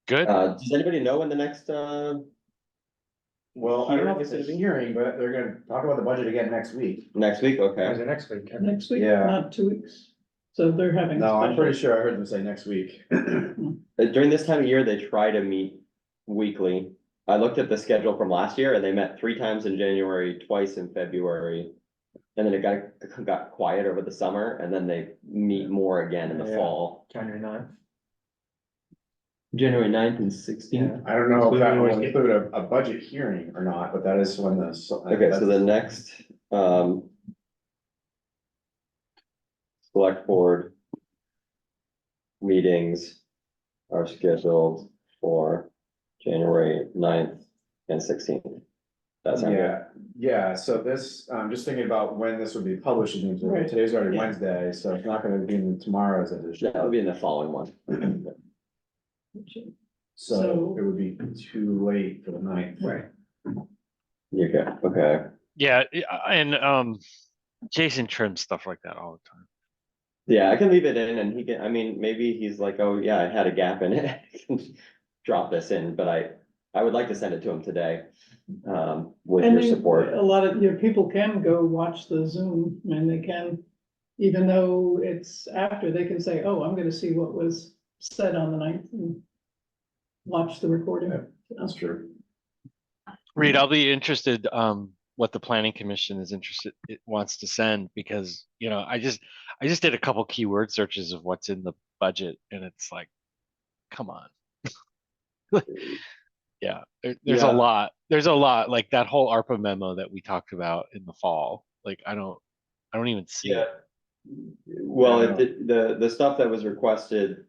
Good. Does anybody know when the next, Well, I don't know if it's a hearing, but they're gonna talk about the budget again next week. next week? Is Okay. it next week? Next week, Yeah. not 2 weeks. So they're having. No, I'm special- pretty sure I heard them say next week. During this time of year, they try to meet weekly. I looked at the schedule from last year and they met 3 times in January, twice in February. And then it got quiet over the summer and then they meet more again in the Yeah. fall. January 9th. January 9th and 16th. I don't know if that will Including- include a budget hearing or not, but that is when the. Okay, so the next, select board meetings are scheduled for January 9th and 16th. That sound good? Yeah, yeah, so this, I'm just thinking about when this would be published, Right. today's already Yeah. Wednesday, so it's not gonna be in tomorrow's edition. That would be in the following one. So it would be too late for the ninth. Right. You good, okay. Yeah, and Jason trims stuff like that all the time. Yeah, I can leave it in and he can, I mean, maybe he's like, oh yeah, I had a gap in it. I can drop this in, but I would like to send it to him today. With And your they- support. A lot of, people can go watch the Zoom and they can, even though it's after, they can say, oh, I'm gonna see what was said on the 9th and watch the recording. That's true. Reed, I'll be interested what the planning commission is interested wants to send, because I just did a couple keyword searches of what's in the budget and it's like, come on. Yeah, there's Yeah. there's a lot, like that whole ARPA memo that we talked about in the fall. Like I don't even see it. Well, Yeah. the stuff that was requested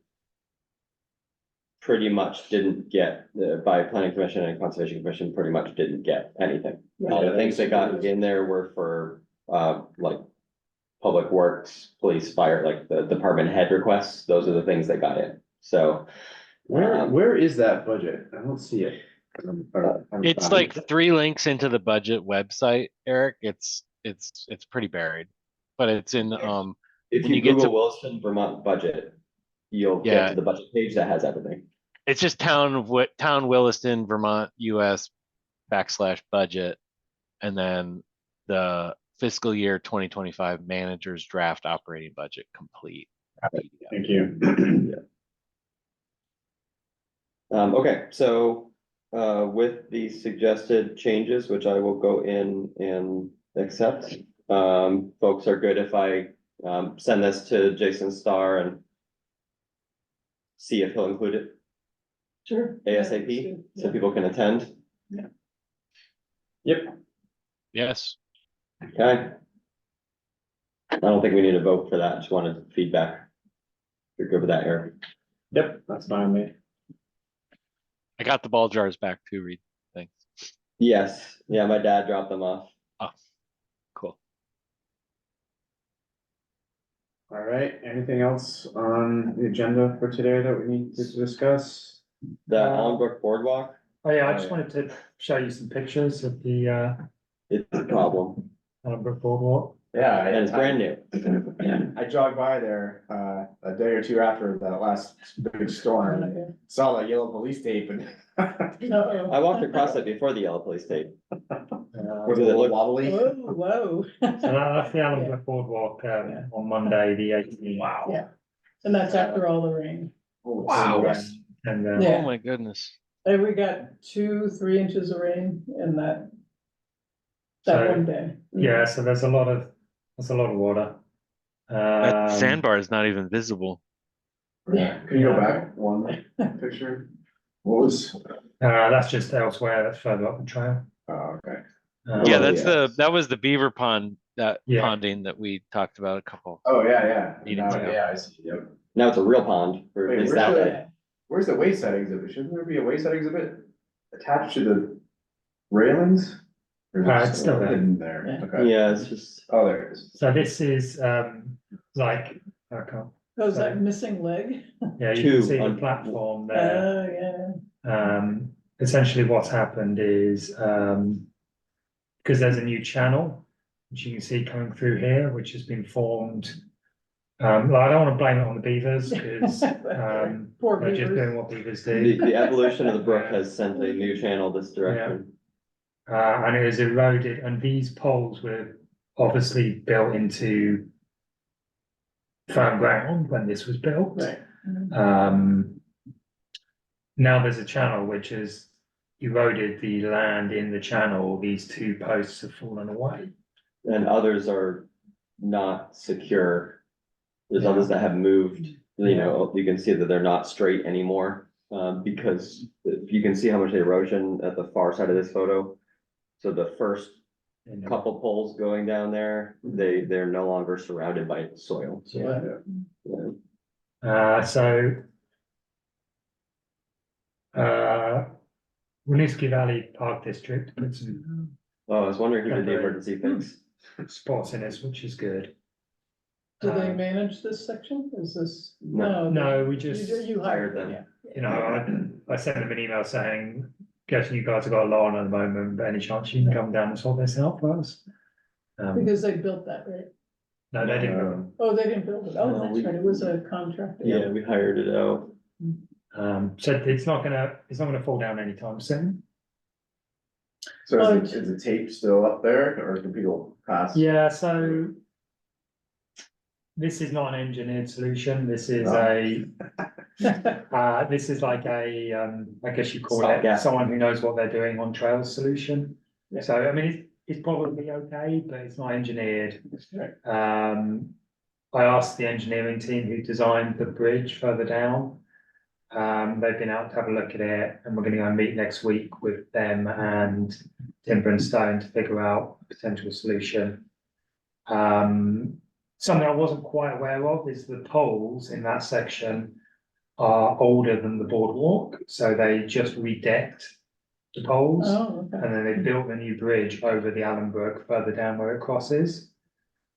pretty much didn't get, by planning commission and conservation commission, pretty much didn't get anything. All the things that got in there were for, like, public works, police, fire, like the department head requests, those are the things that got in, so. Where is that budget? I don't see it. It's like 3 links into the budget website, Eric. It's pretty buried, but it's in If when you you get to- Google Williston, Vermont budget, you'll get Yeah. to the budget page that has everything. it's just town Williston, Vermont, US /budget, and then the fiscal year 2025 manager's draft operating budget complete. Thank you. Okay, so, with the suggested changes, which I will go in and accept, folks are good if I, send this to Jason Starr and see if he'll include it Sure. Yeah, that's ASAP, good. so Yeah. people can attend. Yeah. Yep, Yes. okay. I don't think we need a vote for that, just wanted feedback. You're good with that, Eric? Yep, that's fine with me. I got the ball jars back too, Reed. Thanks. Yes, yeah, my dad dropped them off. Cool. All right, anything else on the agenda for today that we need to discuss? The Allenbrook Boardwalk, Oh yeah, I Oh, just yeah. wanted to show you some pictures of the it's a problem, Allenbrook Boardwalk. Yeah. and it's brand new. I jogged by there, a day or two after that last big storm, saw that yellow police tape and. Uh-oh. I walked across it before the yellow police tape. Was it a Does it little look- wobbly? Whoa, whoa. So that's the Allenbrook Boardwalk Yeah. on Monday, the 18th. Wow. Yeah. And that's after all the rain. Wow. And Yeah. Oh my goodness. And we got 2-3 inches of rain in that So, one day. yeah, so there's a lot of water. That sandbar is not even visible. Yeah, can you go back one picture? What was? That's just elsewhere, that's further up the trail. Oh, okay. Yeah, Oh, that's yes. that was the beaver pond, that Yeah. ponding that we talked about a couple. Oh, yeah. Meetings Now, ago. yeah, I see, yep. Now it's a real pond, or Wait, is where's that the- way? Where's the wayside exhibit? Shouldn't there be a wayside exhibit attached to the railings? Or is it It's still there. hidden there? Yeah. Okay. Yeah, it's just, Oh, there it is. So this is like, I can't, Oh, is that missing leg? yeah, you Two can see the on- platform there. Oh, yeah. Essentially what's happened is, because there's a new channel, which you can see coming through here, which has been formed. I don't want to blame it on the beavers, because, Poor they're just beavers. doing what beavers the, do. the evolution of the brook has sent a new channel this direction. And it has eroded, and these poles were obviously built into firm ground when this was built. Right. Now there's a channel which has eroded the land in the channel. These 2 posts have fallen away. And others are not secure. There's others that have moved, you know, you can see that they're not straight anymore. Because you can see how much erosion at the far side of this photo. So the first And, couple poles going down there, they're no longer surrounded by soil. Yeah. Yeah. So Winooski Valley Park District put some Oh, I was wondering who did the Okay. emergency fix. spots in it, which is good. Do they Uh, manage this section? Is this? No. No, we you just You hired them, hired yeah. You know, I sent them an email saying, guessing you guys have got a lot on at the moment, but any chance you can come down and sort this out for us? Because they built that, right? No, they didn't. Oh, they didn't build it. Oh, No, that's we- right. It was a contractor. Yeah, we hired it out. So it's not gonna fall down anytime soon. So is the tape still up there or can people pass? Yeah, so this is not an engineered solution. This is this is like I guess you call it, Stopgap. someone who knows what they're doing on trails solution. Yeah. So, I mean, it's probably okay, but it's not engineered. I asked the engineering team who designed the bridge further down. They've been out to have a look at it, and we're gonna go and meet next week with them and Timber and Stone to figure out a potential solution. Something I wasn't quite aware of is the poles in that section are older than the boardwalk, so they just redecked the poles. Oh, okay. And then they built the new bridge over the Allen Brook further down where it crosses.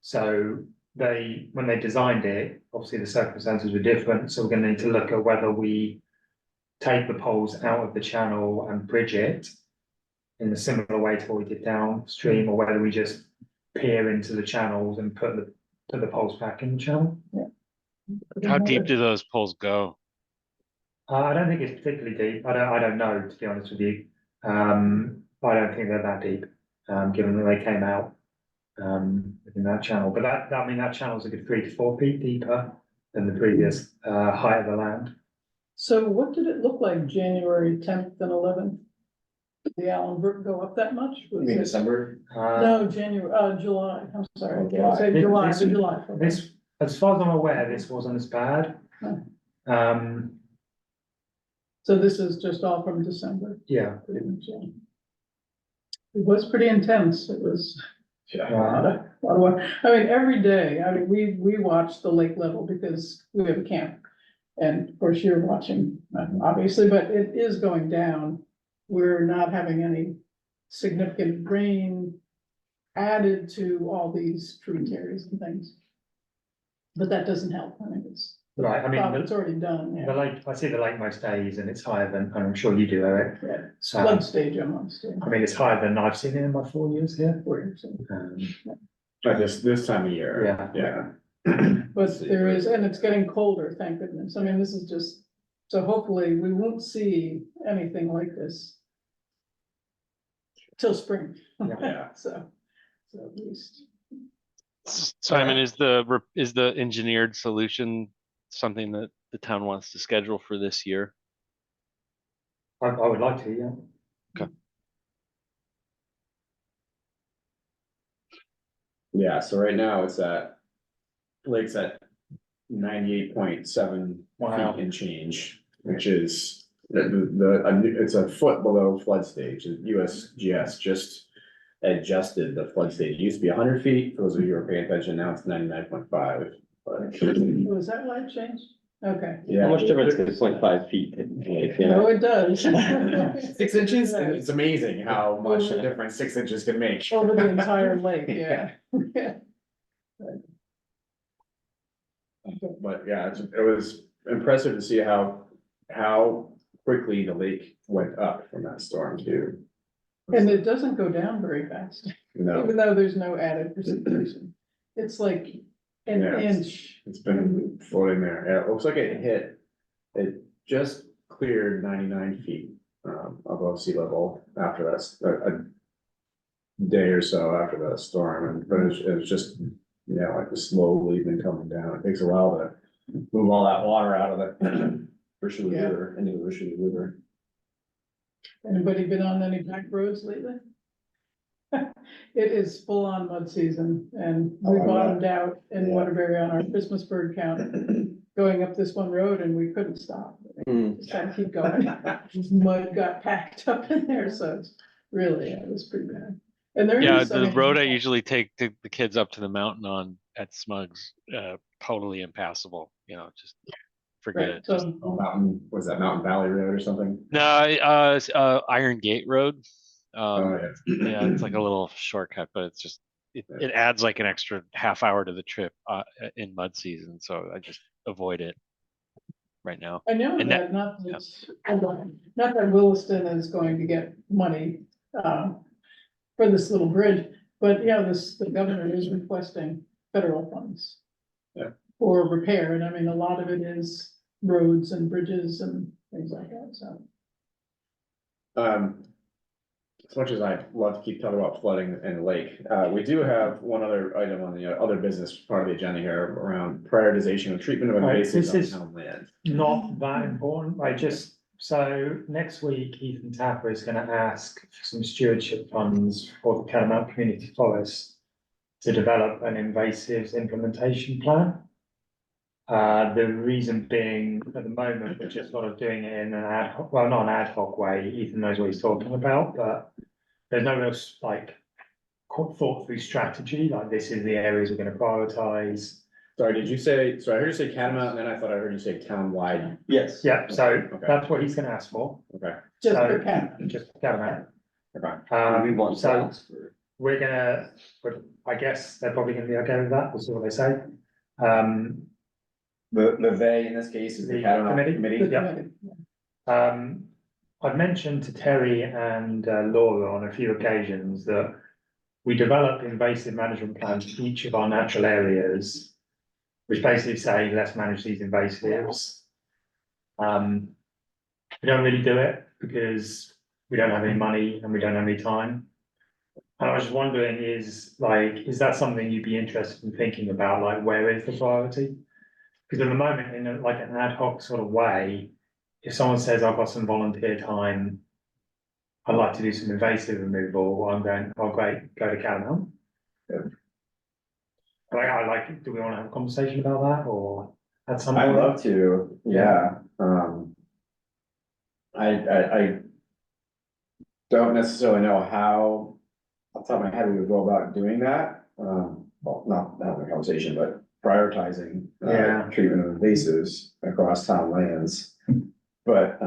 So when they designed it, obviously the circumstances were different, so we're gonna need to look at whether we take the poles out of the channel and bridge it in a similar way to what we did downstream, or whether we just peer into the channels and put the poles back in the channel. How deep do those poles go? I don't think it's particularly deep. I don't know, to be honest with you. I don't think they're that deep, given that they came out within that channel. But I mean, that channel's a good 3 to 4 feet deeper than the previous height of the land. So what did it look like January 10th and 11th? Did the Allen Brook go up that much? You Was mean it- December? No, July, I'm sorry. Oh, Yeah, I said July, This- July. okay. This, as far as I'm aware, this wasn't as bad. So this is just all from December, Yeah. pretty much, yeah. It was pretty intense. It was a Yeah. lot of work. I mean, every day, I mean, we watch the lake level because we have a camp. And of course, you're watching, obviously, but it is going down. We're not having any significant rain added to all these tributaries and things. But that doesn't help. I mean, it's, Right, I mean, it's already done, the yeah. lake, I see the lake most days and it's higher than, I'm sure you do, Eric. Yeah, So, flood stage almost, yeah. I mean, it's higher than I've seen it in my 4 years here. 40%. But this time of year. Yeah. Yeah. But there is, and it's getting colder, thank goodness. I mean, this is just, so hopefully we won't see anything like this till spring. Yeah. So at least, Simon, is the engineered solution something that the town wants to schedule for this year? I would like to, yeah. Yeah, so right now it's lake's at 98.7 Wow. feet and change, which is it's a foot below flood stage. The USGS just adjusted the flood stage. It used to be 100 feet. For those of you who are paying attention, now it's 99.5. was that why it changed? Okay. Yeah. How much difference could 0.5 feet make? You No, know? it does. 6 inches, and it's amazing how much a difference 6 inches can make. Over the entire lake, yeah. Yeah. But yeah, it was impressive to see how quickly the lake went up from that storm too. And it doesn't go down very fast, No, even though there's no added precipitation. It's like an Yeah, inch. it's been floating there. Yeah, it looks like it just cleared 99 feet above sea level after a day or so after that storm, but it was just, like slowly been coming down. It takes a while to move all that water out of the Richelieu Yeah. River, into the Richelieu River. Anybody been on any back roads lately? It is full on mud season and we Oh, I bottomed out in Yeah. Waterbury on our Christmas bird count. Going up this one road and we couldn't stop. Mm. Just had to keep going. Mud got packed up in there, so it's really, it was pretty bad. And there Yeah, is, I the mean, road I usually take the kids up to the mountain on at Smugs, totally impassable, just forget Right, it. Just, so, Mountain, was that Mountain Valley Road or something? no, Iron Gate Road. Oh, Yeah, it's like a little shortcut, but it's just it adds like an extra half hour to the trip in mud season, so I just avoid it right now. I know And that, not that Williston is going to get money, for this little bridge, but yeah, the governor is requesting federal funds. Yeah. For repair, and I mean, a lot of it is roads and bridges and things like that, so. As much as I love to keep talking about flooding and the lake, we do have one other item on the other business part of the agenda here around prioritization of treatment of Right, invasives this on is- town land. Not that important, so next week Ethan Tapper is gonna ask for some stewardship funds for the Catamount Community Forest to develop an invasives implementation plan. The reason being, at the moment, we're just sort of doing it in an ad hoc, well, not an ad hoc way, Ethan knows what he's talking about, but there's no real, like, thought through strategy, like this is the areas we're gonna prioritize. Sorry, did you say, so I heard you say Catamount, and then I thought I heard you say town-wide. Yes. Yeah, so Okay. that's what he's gonna ask for. Okay, Just So, for cat, Just Catamount. okay. We want to So ask for. we're gonna, but I guess they're probably gonna be okay with that, we'll see what they say. The they in this case is the The Catamount committee? Committee. Yeah. I've mentioned to Terry and Laura on a few occasions that we develop invasive management plans for each of our natural areas, which basically say, let's manage these invasives. We don't really do it because we don't have any money and we don't have any time. And I was just wondering, is that something you'd be interested in thinking about, like, where is the priority? Because at the moment, in like an ad hoc sort of way, if someone says, I've got some volunteer time, I'd like to do some invasive removal, I'm going, oh, great, go to Catamount. Yeah. Do we want to have a conversation about that, or at some I'd point? love to, yeah, I don't necessarily know how, off the top of my head, we would go about doing that. Well, not having a conversation, but prioritizing, Yeah. treatment of invasives across town lands. But,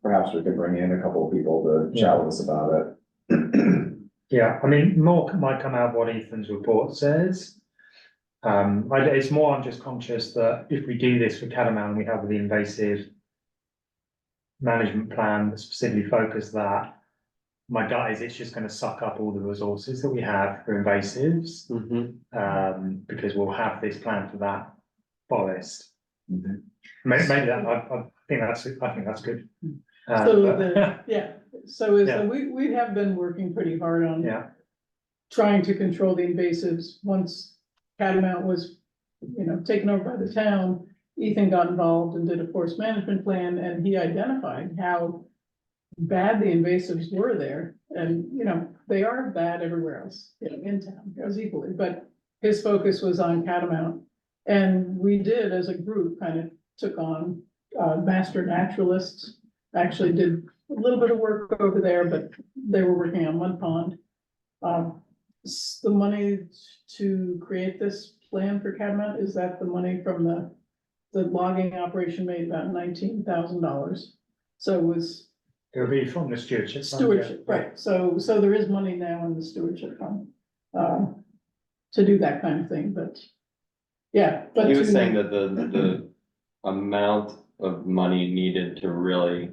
perhaps we could bring in a couple of people to chat with us about it. Yeah, I mean, more might come out of what Ethan's report says. It's more, I'm just conscious that if we do this for Catamount, we have the invasive management plan that specifically focus that. My gut is it's just gonna suck up all the resources that we have for invasives, because we'll have this plan for that forest. Mhm. Maybe that, I think that's good. so so Yeah. we have been working pretty hard on. Yeah, Trying to control the invasives. Once Catamount was, taken over by the town, Ethan got involved and did a forest management plan, and he identified how bad the invasives were there. And, they are bad everywhere else, in town, as equally, but his focus was on Catamount. And we did, as a group, kind of took on, master naturalists, actually did a little bit of work over there, but they were working on one pond. The money to create this plan for Catamount, is that the money from the logging operation made about $19,000. So it was it'll be from the stewardship. fund, yeah. stewardship, right, so there is money now in the stewardship fund, to do that kind of thing, but. Yeah, but. He was saying that the amount of money needed to really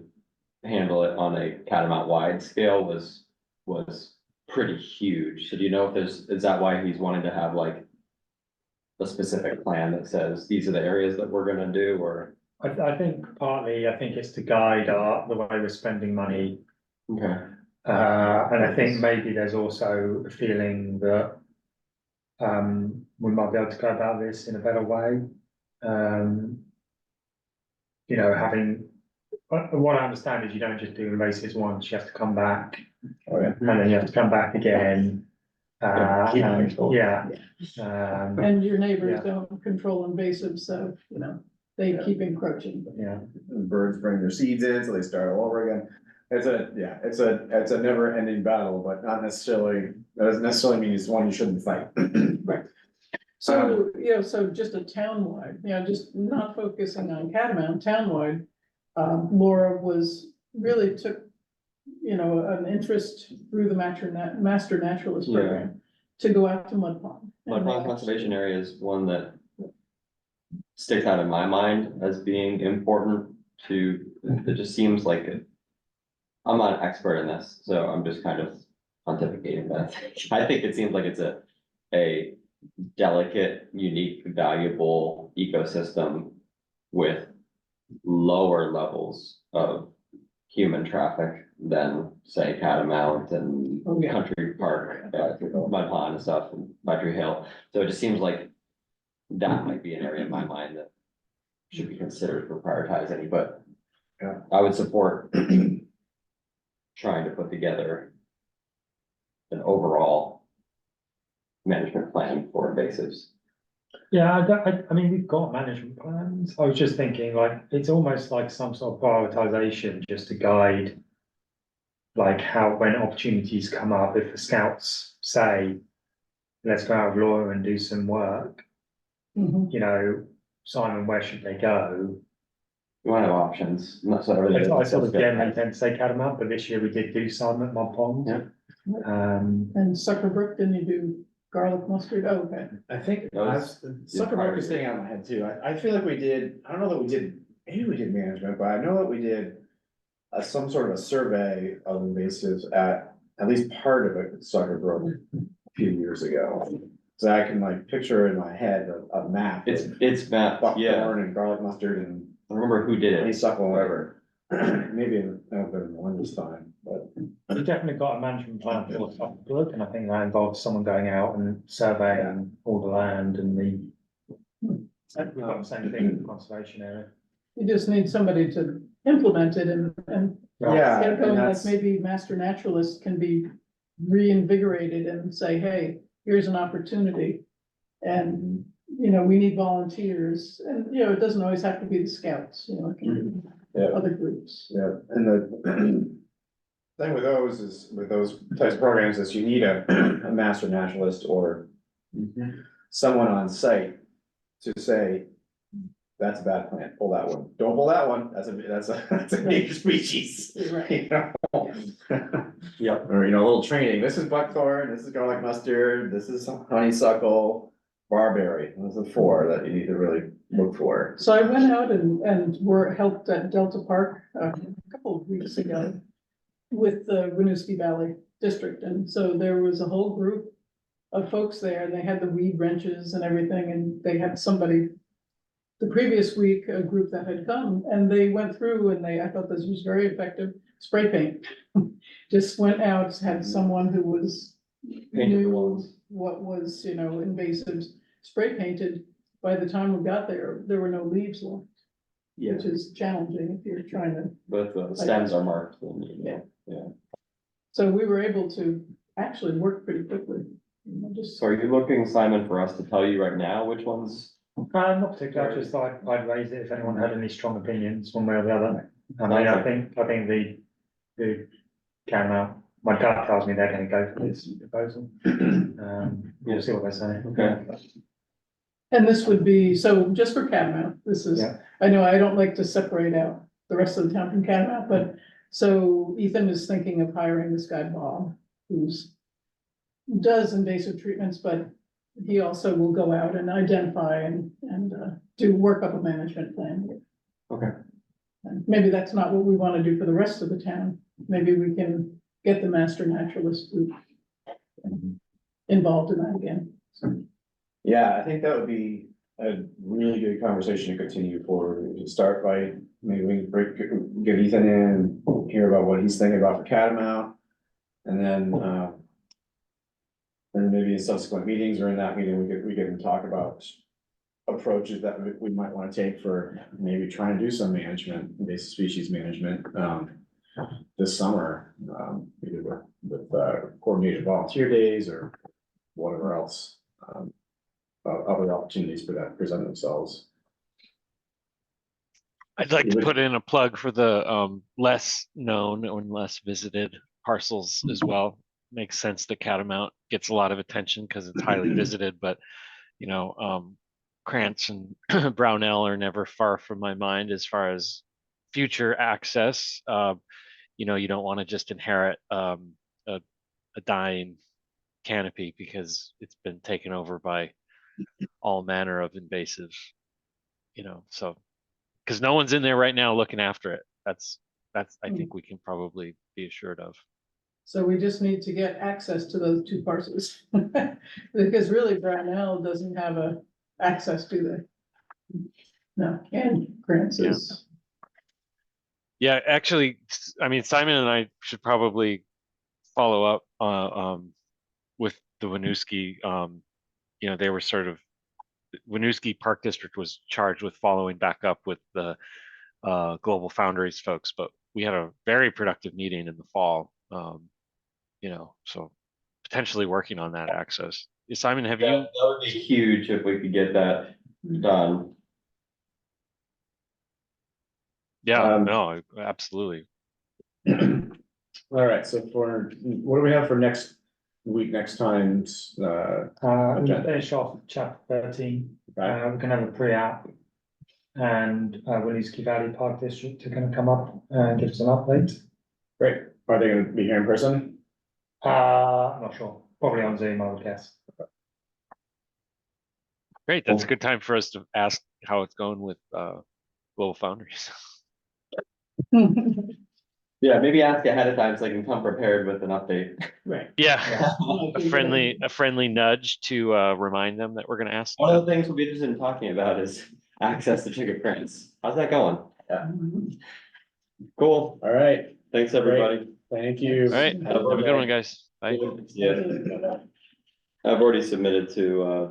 handle it on a Catamount wide scale was pretty huge. So do you know if is that why he's wanting to have like a specific plan that says these are the areas that we're gonna do, or? I think partly, it's to guide the way we're spending money. Okay. And I think maybe there's also a feeling that we might be able to go about this in a better way. Having, what I understand is you don't just do invasives once, you have to come back, Oh, yeah. and then you have to come back again. Keep it controlled. Yeah. And your neighbors Yeah. don't control invasives, so, they keep encroaching. Yeah, Birds bring their seeds in, so they start all over again. It's a never ending battle, but not necessarily, that doesn't necessarily mean it's one you shouldn't fight. Right. So, so just a townwide, just not focusing on Catamount, townwide. Laura really took, an interest through the Master Naturalist Yeah. program to go out to Mud Pond. Mud And Pond they Conservation actually- Area is one that sticks out in my mind as being important to, it just seems like I'm not an expert in this, so I'm just kind of pontificating that. I think it seems like it's a delicate, unique, valuable ecosystem with lower levels of human traffic than, say, Catamount and Oh, yeah. Country Park, Mud Pond and stuff, and Battery Hill. So it just seems like that might be an area in my mind that should be considered for prioritizing, but Yeah. I would support trying to put together an overall management plan for invasives. Yeah, I mean, we've got management plans. I was just thinking, like, it's almost like some sort of prioritization just to guide. Like how, when opportunities come up, if the scouts say, let's go out of law and do some work, Mhm. Simon, where should they go? We want to have options, not so everything. I sort of generally tend to say Catamount, but this year we did do some at Mud Pond. Yeah. And Suckerbrook, didn't you do garlic mustard? Oh, okay. I think That was- Suckerbrook is staying out of my head too. I feel like we did, I don't know that we did, maybe we did management, but I know that we did some sort of a survey of invasives at least part of it at Suckerbrook a few years ago. So I can like picture in my head a map. It's mapped, yeah. Buckthorn and garlic mustard and I remember who did it. honeysuckle, whatever. Maybe I've been one this time, but. We definitely got a management plan for Suckerbrook, and I think that involves someone going out and surveying all the land and we've got the same thing with the conservation area. You just need somebody to implement it and Yeah, get it going, and like that's- maybe Master Naturalist can be reinvigorated and say, hey, here's an opportunity. And, we need volunteers, and, it doesn't always have to be the scouts, it can be Yeah. other groups. Yeah, and the thing with those is, with those types of programs, is you need a master naturalist or someone on site to say, that's a bad plant, pull that one, don't pull that one, that's a endangered species. Right. You know? Yeah. Or, a little training, this is buckthorn, this is garlic mustard, this is honeysuckle, barberry, those are the four that you need to really look for. So I went out and helped at Delta Park a couple of weeks ago with the Winooski Valley District, and so there was a whole group of folks there, and they had the weed wrenches and everything, and they had somebody the previous week, a group that had come, and they went through and I thought this was very effective, spray paint. Just went out, had someone who Painted the knew walls. what was, invasives, spray painted. By the time we got there, there were no leaves left, Yeah. which is challenging if you're trying to, But the stems are marked and, Yeah. so we were able to actually work pretty quickly. Just, So are you looking, Simon, for us to tell you right now which ones? Not particularly, I just thought I'd raise it if anyone had any strong opinions, one way or the other. I mean, I think the Catamount, my gut tells me they're gonna go for this proposal. We'll see what they say. Okay. and this would be, so just for Catamount, this is, Yeah. I know I don't like to separate out the rest of the town from Catamount, but so Ethan is thinking of hiring this guy Bob, does invasive treatments, but he also will go out and identify and do work up a management plan. Okay. And maybe that's not what we want to do for the rest of the town. Maybe we can get the master naturalist group involved in that again. So, Yeah, I think that would be a really good conversation to continue forward. We should start by, maybe we can get Ethan in and hear about what he's thinking about for Catamount. And then maybe in subsequent meetings or in that meeting, we can talk about approaches that we might want to take for maybe trying to do some management, invasive species management, this summer, either with coordinated volunteer days or whatever else, other opportunities present themselves. I'd like You to would- put in a plug for the less known and less visited parcels as well. Makes sense that Catamount gets a lot of attention because it's highly visited, but Krantz and Brownell are never far from my mind as far as future access. You don't want to just inherit a dying canopy because it's been taken over by all manner of invasive, so because no one's in there right now looking after it. That's I think we can probably be assured of. So we just need to get access to those two parcels. Because really Brownell doesn't have access to no, and Grants is. Yeah, actually, I mean, Simon and I should probably follow up with the Winooski. They were sort of Winooski Park District was charged with following back up with the Global Foundries folks, but we had a very productive meeting in the fall. So potentially working on that access. Simon, have you? That would be huge if we could get that done. Yeah, no, absolutely. All right, so what do we have for next week, next time's, We'll agenda? finish off chapter 13. Okay. We can have a pre-app. And Winooski Valley Park District are gonna come up and give us an update. Great, are they gonna be here in person? I'm not sure, probably on Zoom, I would guess. Great, that's a good time for us to ask how it's going with Global Foundries. Yeah, maybe ask ahead of time so I can come prepared with an update. Right. Yeah, a friendly nudge to remind them that we're going to ask. One of the things we'll be interested in talking about is access to Chicken Prince. How's that going? Yeah. Cool. All right, Thanks, everybody. thank you. All right, have a good one, guys. Bye. Yeah. I've already submitted to